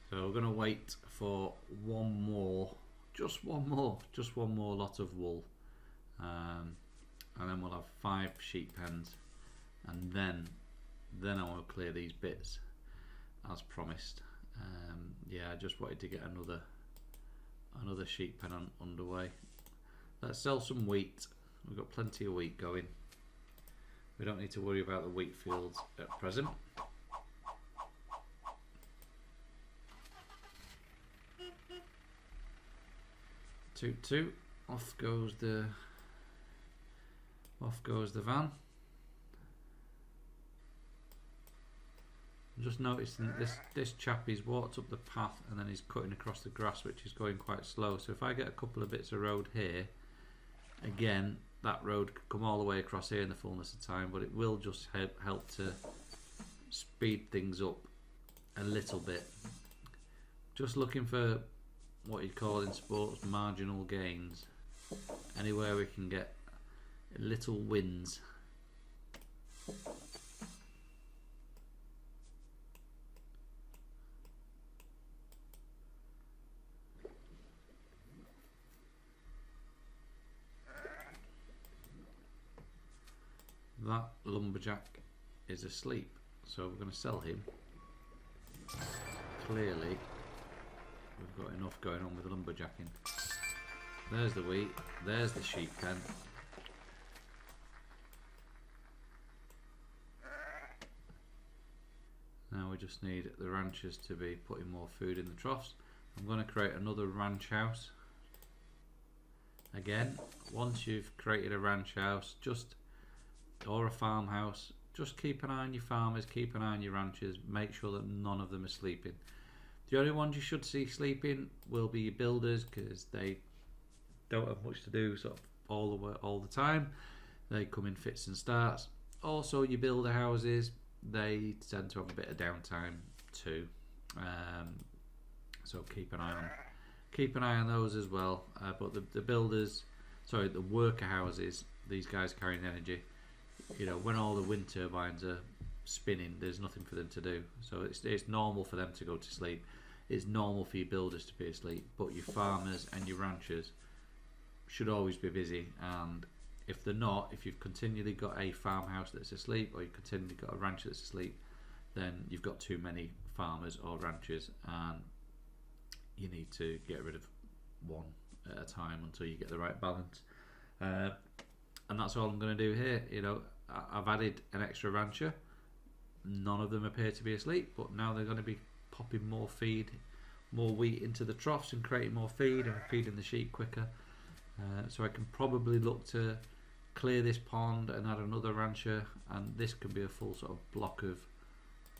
So we're going to wait for just one more lot of wool, and then we'll have 5 sheep pens, and then I will clear these bits as promised. Yeah, I just wanted to get another sheep pen underway. Let's sell some wheat. We've got plenty of wheat going. We don't need to worry about the wheat fields at present. Toot toot. Off goes the van. I'm just noticing this chap, he's walked up the path and then he's cutting across the grass, which is going quite slow. So if I get a couple of bits of road here, again, that road could come all the way across here in the fullness of time, but it will just help to speed things up a little bit. Just looking for what you'd call in sports marginal gains. Anywhere we can get little wins. That lumberjack is asleep, so we're going to sell him. Clearly we've got enough going on with the lumberjacking. There's the wheat, there's the sheep pen. Now we just need the ranchers to be putting more food in the troughs. I'm going to create another ranch house. Again, once you've created a ranch house, or a farmhouse, just keep an eye on your farmers, keep an eye on your ranchers, make sure that none of them are sleeping. The only ones you should see sleeping will be your builders, because they don't have much to do sort of all the time. They come in fits and starts. Also your builder houses, they tend to have a bit of downtime too. So keep an eye on those as well. But the worker houses, these guys carrying energy, you know, when all the wind turbines are spinning, there's nothing for them to do. So it's normal for them to go to sleep. It's normal for your builders to be asleep, but your farmers and your ranchers should always be busy. And if they're not, if you've continually got a farmhouse that's asleep, or you've continually got a rancher that's asleep, then you've got too many farmers or ranchers, and you need to get rid of one at a time until you get the right balance. And that's all I'm going to do here. You know, I've added an extra rancher. None of them appear to be asleep, but now they're going to be popping more wheat into the troughs and creating more feed and feeding the sheep quicker. So I can probably look to clear this pond and add another rancher, and this can be a full sort of block of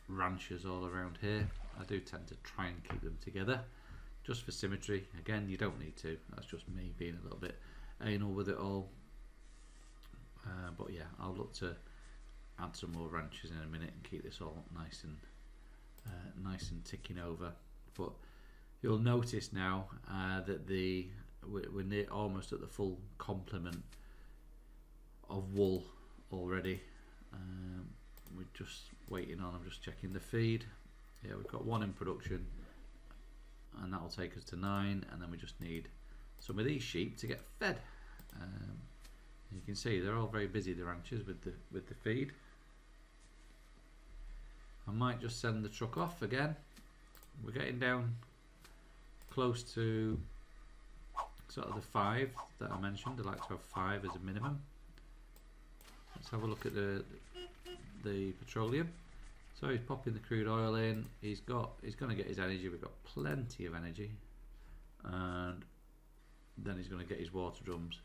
ranchers all around here. I do tend to try and keep them together just for symmetry. Again, you don't need to. That's just me being a little bit anal with it all. But yeah, I'll look to add some more ranchers in a minute and keep this all nice and ticking over. But you'll notice now that we're almost at the full complement of wool already. We're just waiting on. I'm just checking the feed. Yeah, we've got 1 in production, and that will take us to 9. And then we just need some of these sheep to get fed. You can see they're all very busy, the ranchers, with the feed. I might just send the truck off again. We're getting down close to sort of the 5 that I mentioned. I like to have 5 as a minimum. Let's have a look at the petroleum. So he's popping the crude oil in. He's going to get his energy. We've got plenty of energy, and then he's going to get his water drums.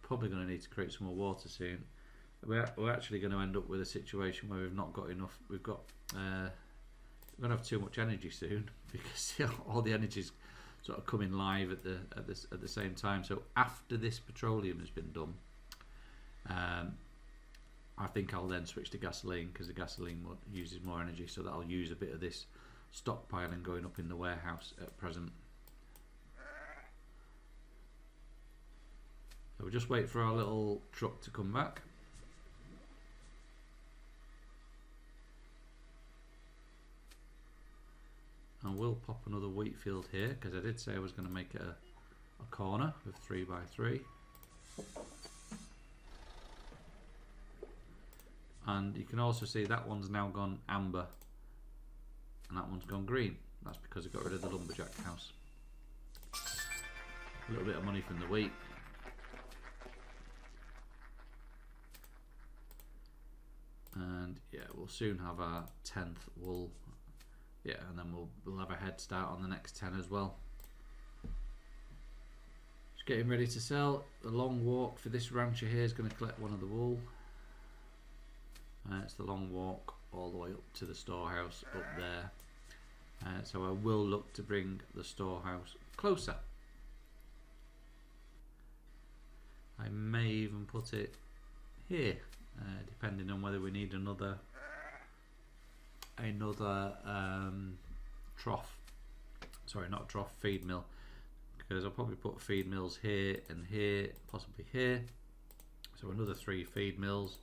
Probably going to need to create some more water soon. We're actually going to end up with a situation where we've not got enough. We're going to have too much energy soon because all the energy's sort of coming live at the same time. So after this petroleum has been done, I think I'll then switch to gasoline, because the gasoline uses more energy, so that'll use a bit of this stockpiling going up in the warehouse at present. So we'll just wait for our little truck to come back. And we'll pop another wheat field here, because I did say I was going to make it a corner with 3x3. And you can also see that one's now gone amber and that one's gone green. That's because I got rid of the lumberjack house. A little bit of money from the wheat. And yeah, we'll soon have our 10th wool. Yeah, and then we'll have a head start on the next 10 as well. Just getting ready to sell. The long walk for this rancher here is going to collect one of the wool. It's the long walk all the way up to the storehouse up there. So I will look to bring the storehouse closer. I may even put it here, depending on whether we need another trough. Sorry, not a trough, feed mill. Because I'll probably put feed mills here and here, possibly here. So another 3 feed mills.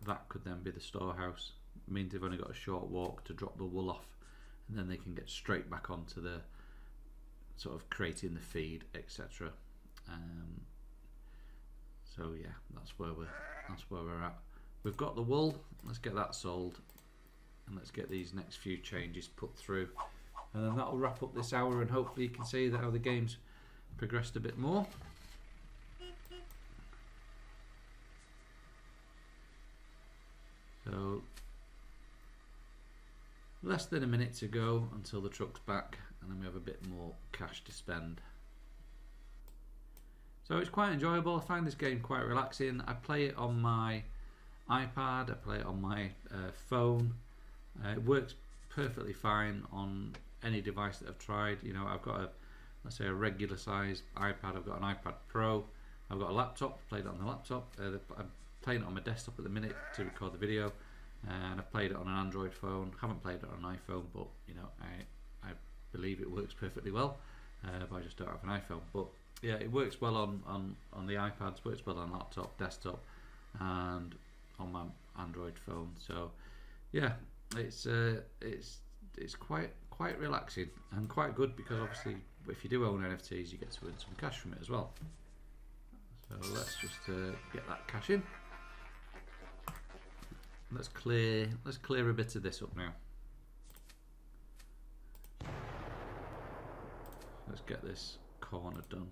That could then be the storehouse. It means they've only got a short walk to drop the wool off, and then they can get straight back onto the sort of creating the feed, etc. So yeah, that's where we're at. We've got the wool. Let's get that sold, and let's get these next few changes put through, and then that'll wrap up this hour. And hopefully you can see that how the game's progressed a bit more. So less than a minute to go until the truck's back, and then we have a bit more cash to spend. So it's quite enjoyable. I find this game quite relaxing. I play it on my iPad, I play it on my phone. It works perfectly fine on any device that I've tried. You know, I've got let's say a regular size iPad, I've got an iPad Pro, I've got a laptop, played it on the laptop. I'm playing it on my desktop at the minute to record the video, and I've played it on an Android phone. Haven't played it on an iPhone, but you know, I believe it works perfectly well, but I just don't have an iPhone. But yeah, it works well on the iPads, works well on laptop, desktop, and on my Android phone. So yeah, it's quite relaxing and quite good, because obviously if you do own NFTs, you get to earn some cash from it as well. So let's just get that cash in. Let's clear a bit of this up now. Let's get this corner done.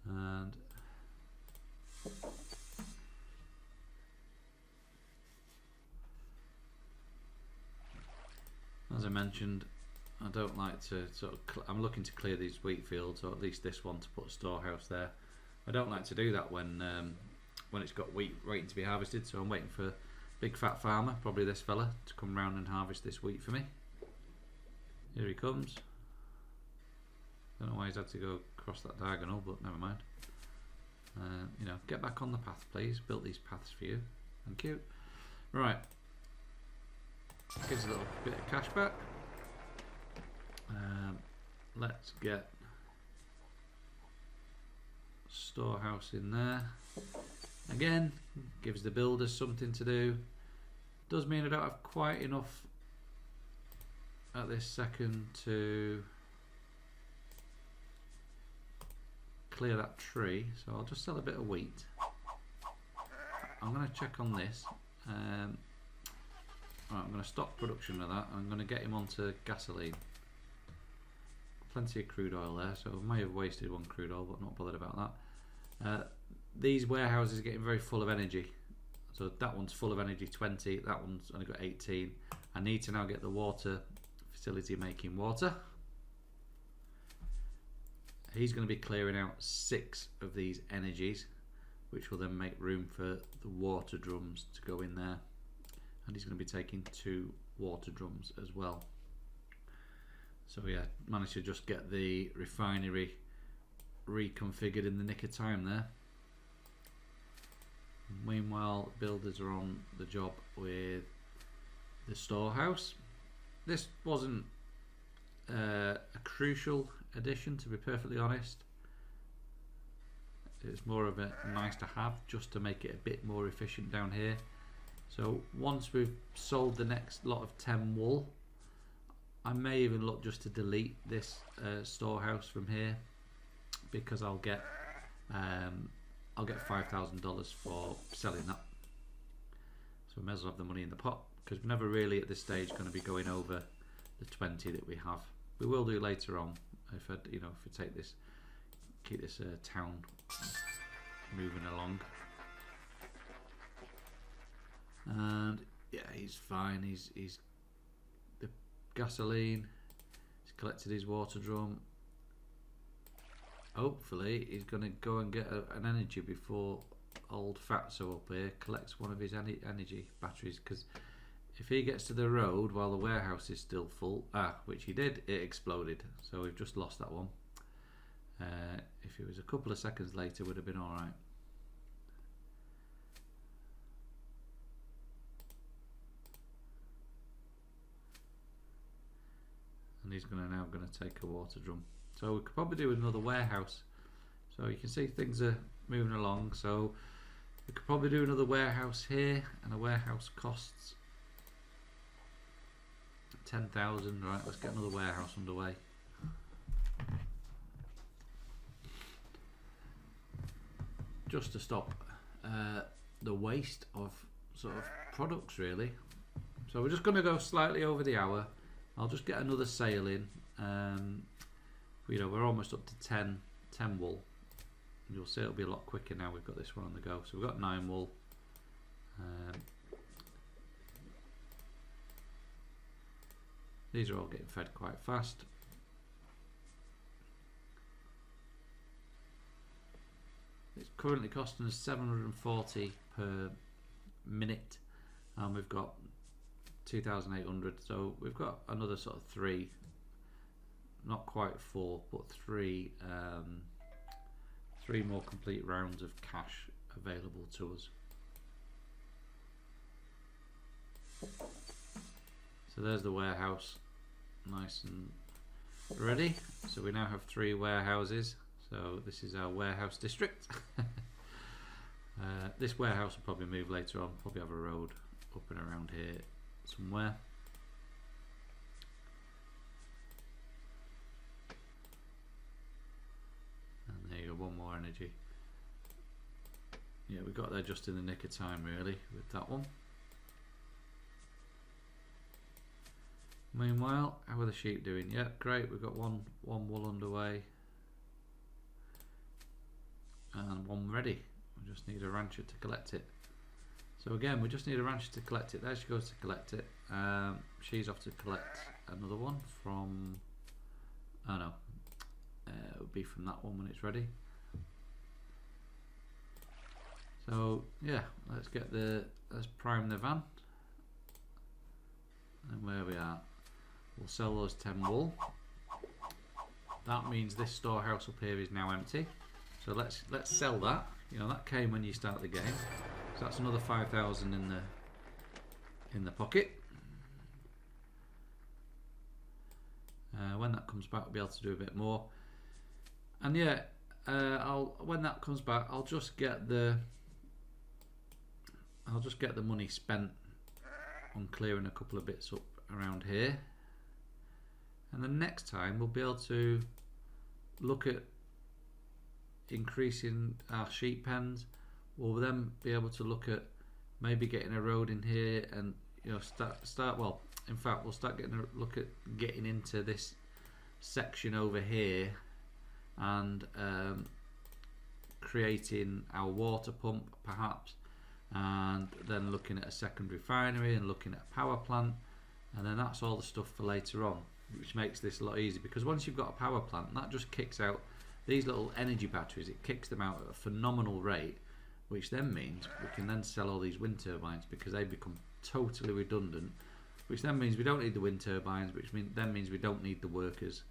And as I mentioned, I don't like to I'm looking to clear these wheat fields, or at least this one, to put a storehouse there. I don't like to do that when it's got wheat waiting to be harvested, so I'm waiting for big fat farmer, probably this fella, to come round and harvest this wheat for me. Here he comes. Don't know why he's had to go across that diagonal, but never mind. You know, get back on the path, please. Built these paths for you. Thank you. Right. Gives a little bit of cash back. Let's get storehouse in there. Again, gives the builders something to do. Does mean I don't have quite enough at this second to clear that tree, so I'll just sell a bit of wheat. I'm going to check on this. Right, I'm going to stop production of that. I'm going to get him onto gasoline. Plenty of crude oil there, so I may have wasted one crude oil, but not bothered about that. These warehouses are getting very full of energy, So that one's full of energy, 20. That one's only got 18. I need to now get the water facility making water. He's going to be clearing out 6 of these energies, which will then make room for the water drums to go in there. And he's going to be taking 2 water drums as well. So yeah, managed to just get the refinery reconfigured in the nick of time there. Meanwhile, builders are on the job with the storehouse. This wasn't a crucial addition, to be perfectly honest. It's more of a nice to have, just to make it a bit more efficient down here. So once we've sold the next lot of 10 wool, I may even look just to delete this storehouse from here, because I'll get $5,000 for selling that. So we may as well have the money in the pot, because we're never really at this stage going to be going over the 20 that we have. We will do later on if we take this, keep this town moving along. And yeah, he's fine. He's the gasoline. He's collected his water drum. Hopefully he's going to go and get an energy before old Fatso up here collects one of his energy batteries, because if he gets to the road while the warehouse is still full, which he did, it exploded. So we've just lost that one. If it was a couple of seconds later, would have been alright. And he's now going to take a water drum. So we could probably do another warehouse. So you can see things are moving along. So we could probably do another warehouse here, and a warehouse costs 10,000. Right, let's get another warehouse underway. Just to stop the waste of sort of products, really. So we're just going to go slightly over the hour. I'll just get another sale in. We're almost up to 10 wool. You'll see it'll be a lot quicker now we've got this one on the go. So we've got 9 wool. These are all getting fed quite fast. It's currently costing us 740 per minute, and we've got 2,800. So we've got another sort of 3, not quite 4, but 3 more complete rounds of cash available to us. So there's the warehouse, nice and ready. So we now have 3 warehouses. So this is our warehouse district. This warehouse will probably move later on, probably have a road up and around here somewhere. And there you go, 1 more energy. Yeah, we got there just in the nick of time really with that one. Meanwhile, how are the sheep doing? Yeah, great, we've got one wool underway. And 1 ready. We just need a rancher to collect it. So again, we just need a rancher to collect it. There she goes to collect it. She's off to collect another one from, oh no, it will be from that one when it's ready. So yeah, let's prime the van. And where we are, we'll sell those 10 wool. That means this storehouse up here is now empty. So let's sell that. That came when you start the game. So that's another 5,000 in the pocket. When that comes back, we'll be able to do a bit more. And yeah, when that comes back, I'll just get the money spent on clearing a couple of bits up around here. And the next time we'll be able to look at increasing our sheep pens. We'll then be able to look at maybe getting a road in here, and start well, in fact we'll start getting a look at getting into this section over here and creating our water pump perhaps, and then looking at a second refinery and looking at a power plant, and then that's all the stuff for later on, which makes this a lot easier, because once you've got a power plant, that just kicks out these little energy batteries. It kicks them out at a phenomenal rate, which then means we can then sell all these wind turbines because they become totally redundant, which then means we don't need the wind turbines, which then means we don't need the workers,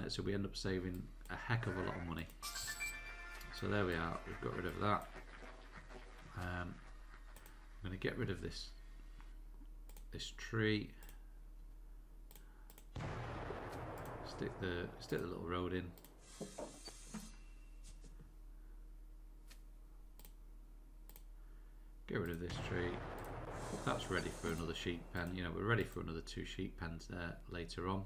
so we end up saving a heck of a lot of money. So there we are, we've got rid of that. I'm going to get rid of this tree, stick the little road in. Get rid of this tree. That's ready for another sheep pen. You know, we're ready for another 2 sheep pens there later on.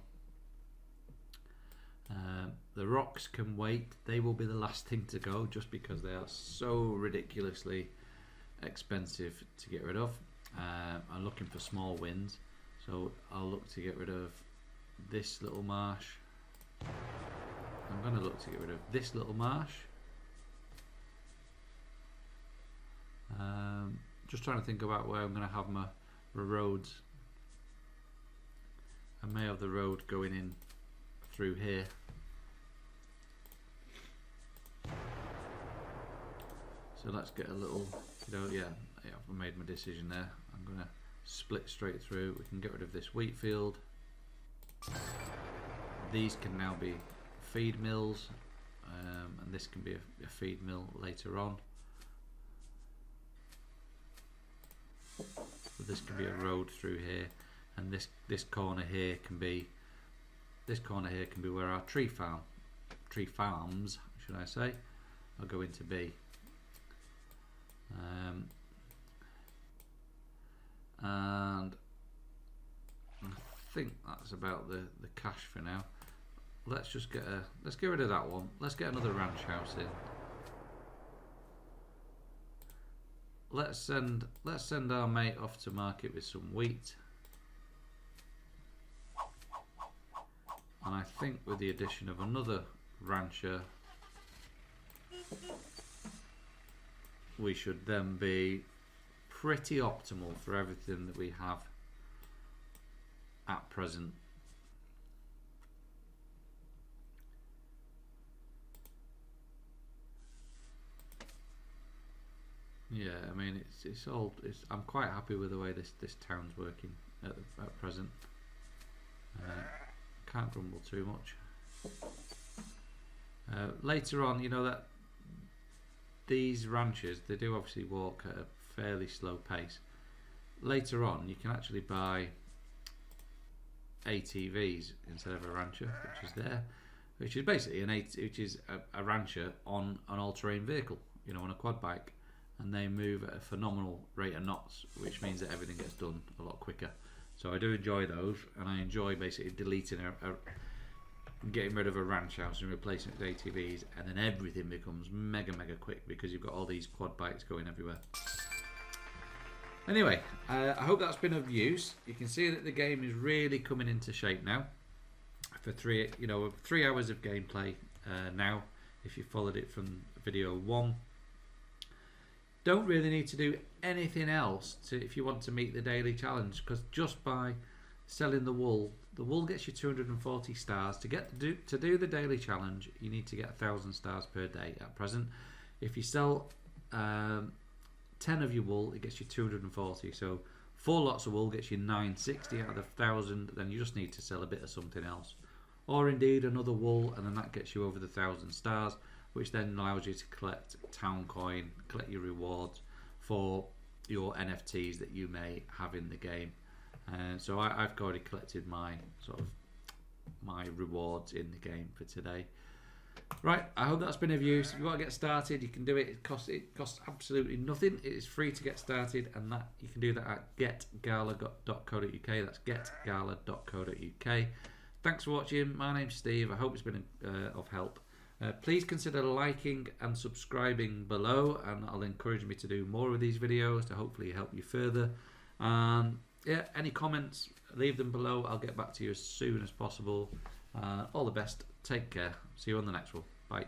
The rocks can wait. They will be the last thing to go, just because they are so ridiculously expensive to get rid of. I'm looking for small wins, so I'll look to get rid of this little marsh. I'm going to look to get rid of this little marsh. Just trying to think about where I'm going to have my roads. I may have the road going in through here. So let's get a little, yeah, I've made my decision there. I'm going to split straight through. We can get rid of this wheat field. These can now be feed mills, and this can be a feed mill later on. So this can be a road through here, and this corner here can be where our tree farms, should I say, are going to be. And I think that's about the cash for now. Let's get rid of that one. Let's get another ranch house in. Let's send our mate off to market with some wheat. And I think with the addition of another rancher, we should then be pretty optimal for everything that we have at present. Yeah, I mean I'm quite happy with the way this town's working at present. Can't grumble too much. Later on, you know that these ranchers, they do obviously walk at a fairly slow pace. Later on, you can actually buy ATVs instead of a rancher, which is basically a rancher on an all-terrain vehicle, you know, on a quad bike, and they move at a phenomenal rate of knots, which means that everything gets done a lot quicker. So I do enjoy those, and I enjoy basically deleting getting rid of a ranch house and replacing it with ATVs, and then everything becomes mega quick because you've got all these quad bikes going everywhere. Anyway, I hope that's been of use. You can see that the game is really coming into shape now. For 3 hours of gameplay now, if you followed it from video 1. Don't really need to do anything else if you want to meet the daily challenge, because just by selling the wool gets you 240 stars. To do the daily challenge, you need to get 1,000 stars per day at present. If you sell 10 of your wool, it gets you 240. So 4 lots of wool gets you 960 out of the 1,000. Then you just need to sell a bit of something else, or indeed another wool, and then that gets you over the 1,000 stars, which then allows you to collect town coin, collect your rewards for your NFTs that you may have in the game. So I've already collected my rewards in the game for today. Right, I hope that's been of use. If you want to get started, you can do it. It costs absolutely nothing. It is free to get started, and that you can do that at getgala.co.uk. That's getgala.co.uk. Thanks for watching. My name's Steve. I hope it's been of help. Please consider liking and subscribing below, and I'll encourage me to do more of these videos to hopefully help you further. Yeah, any comments, leave them below. I'll get back to you as soon as possible. All the best. Take care. See you on the next one. Bye.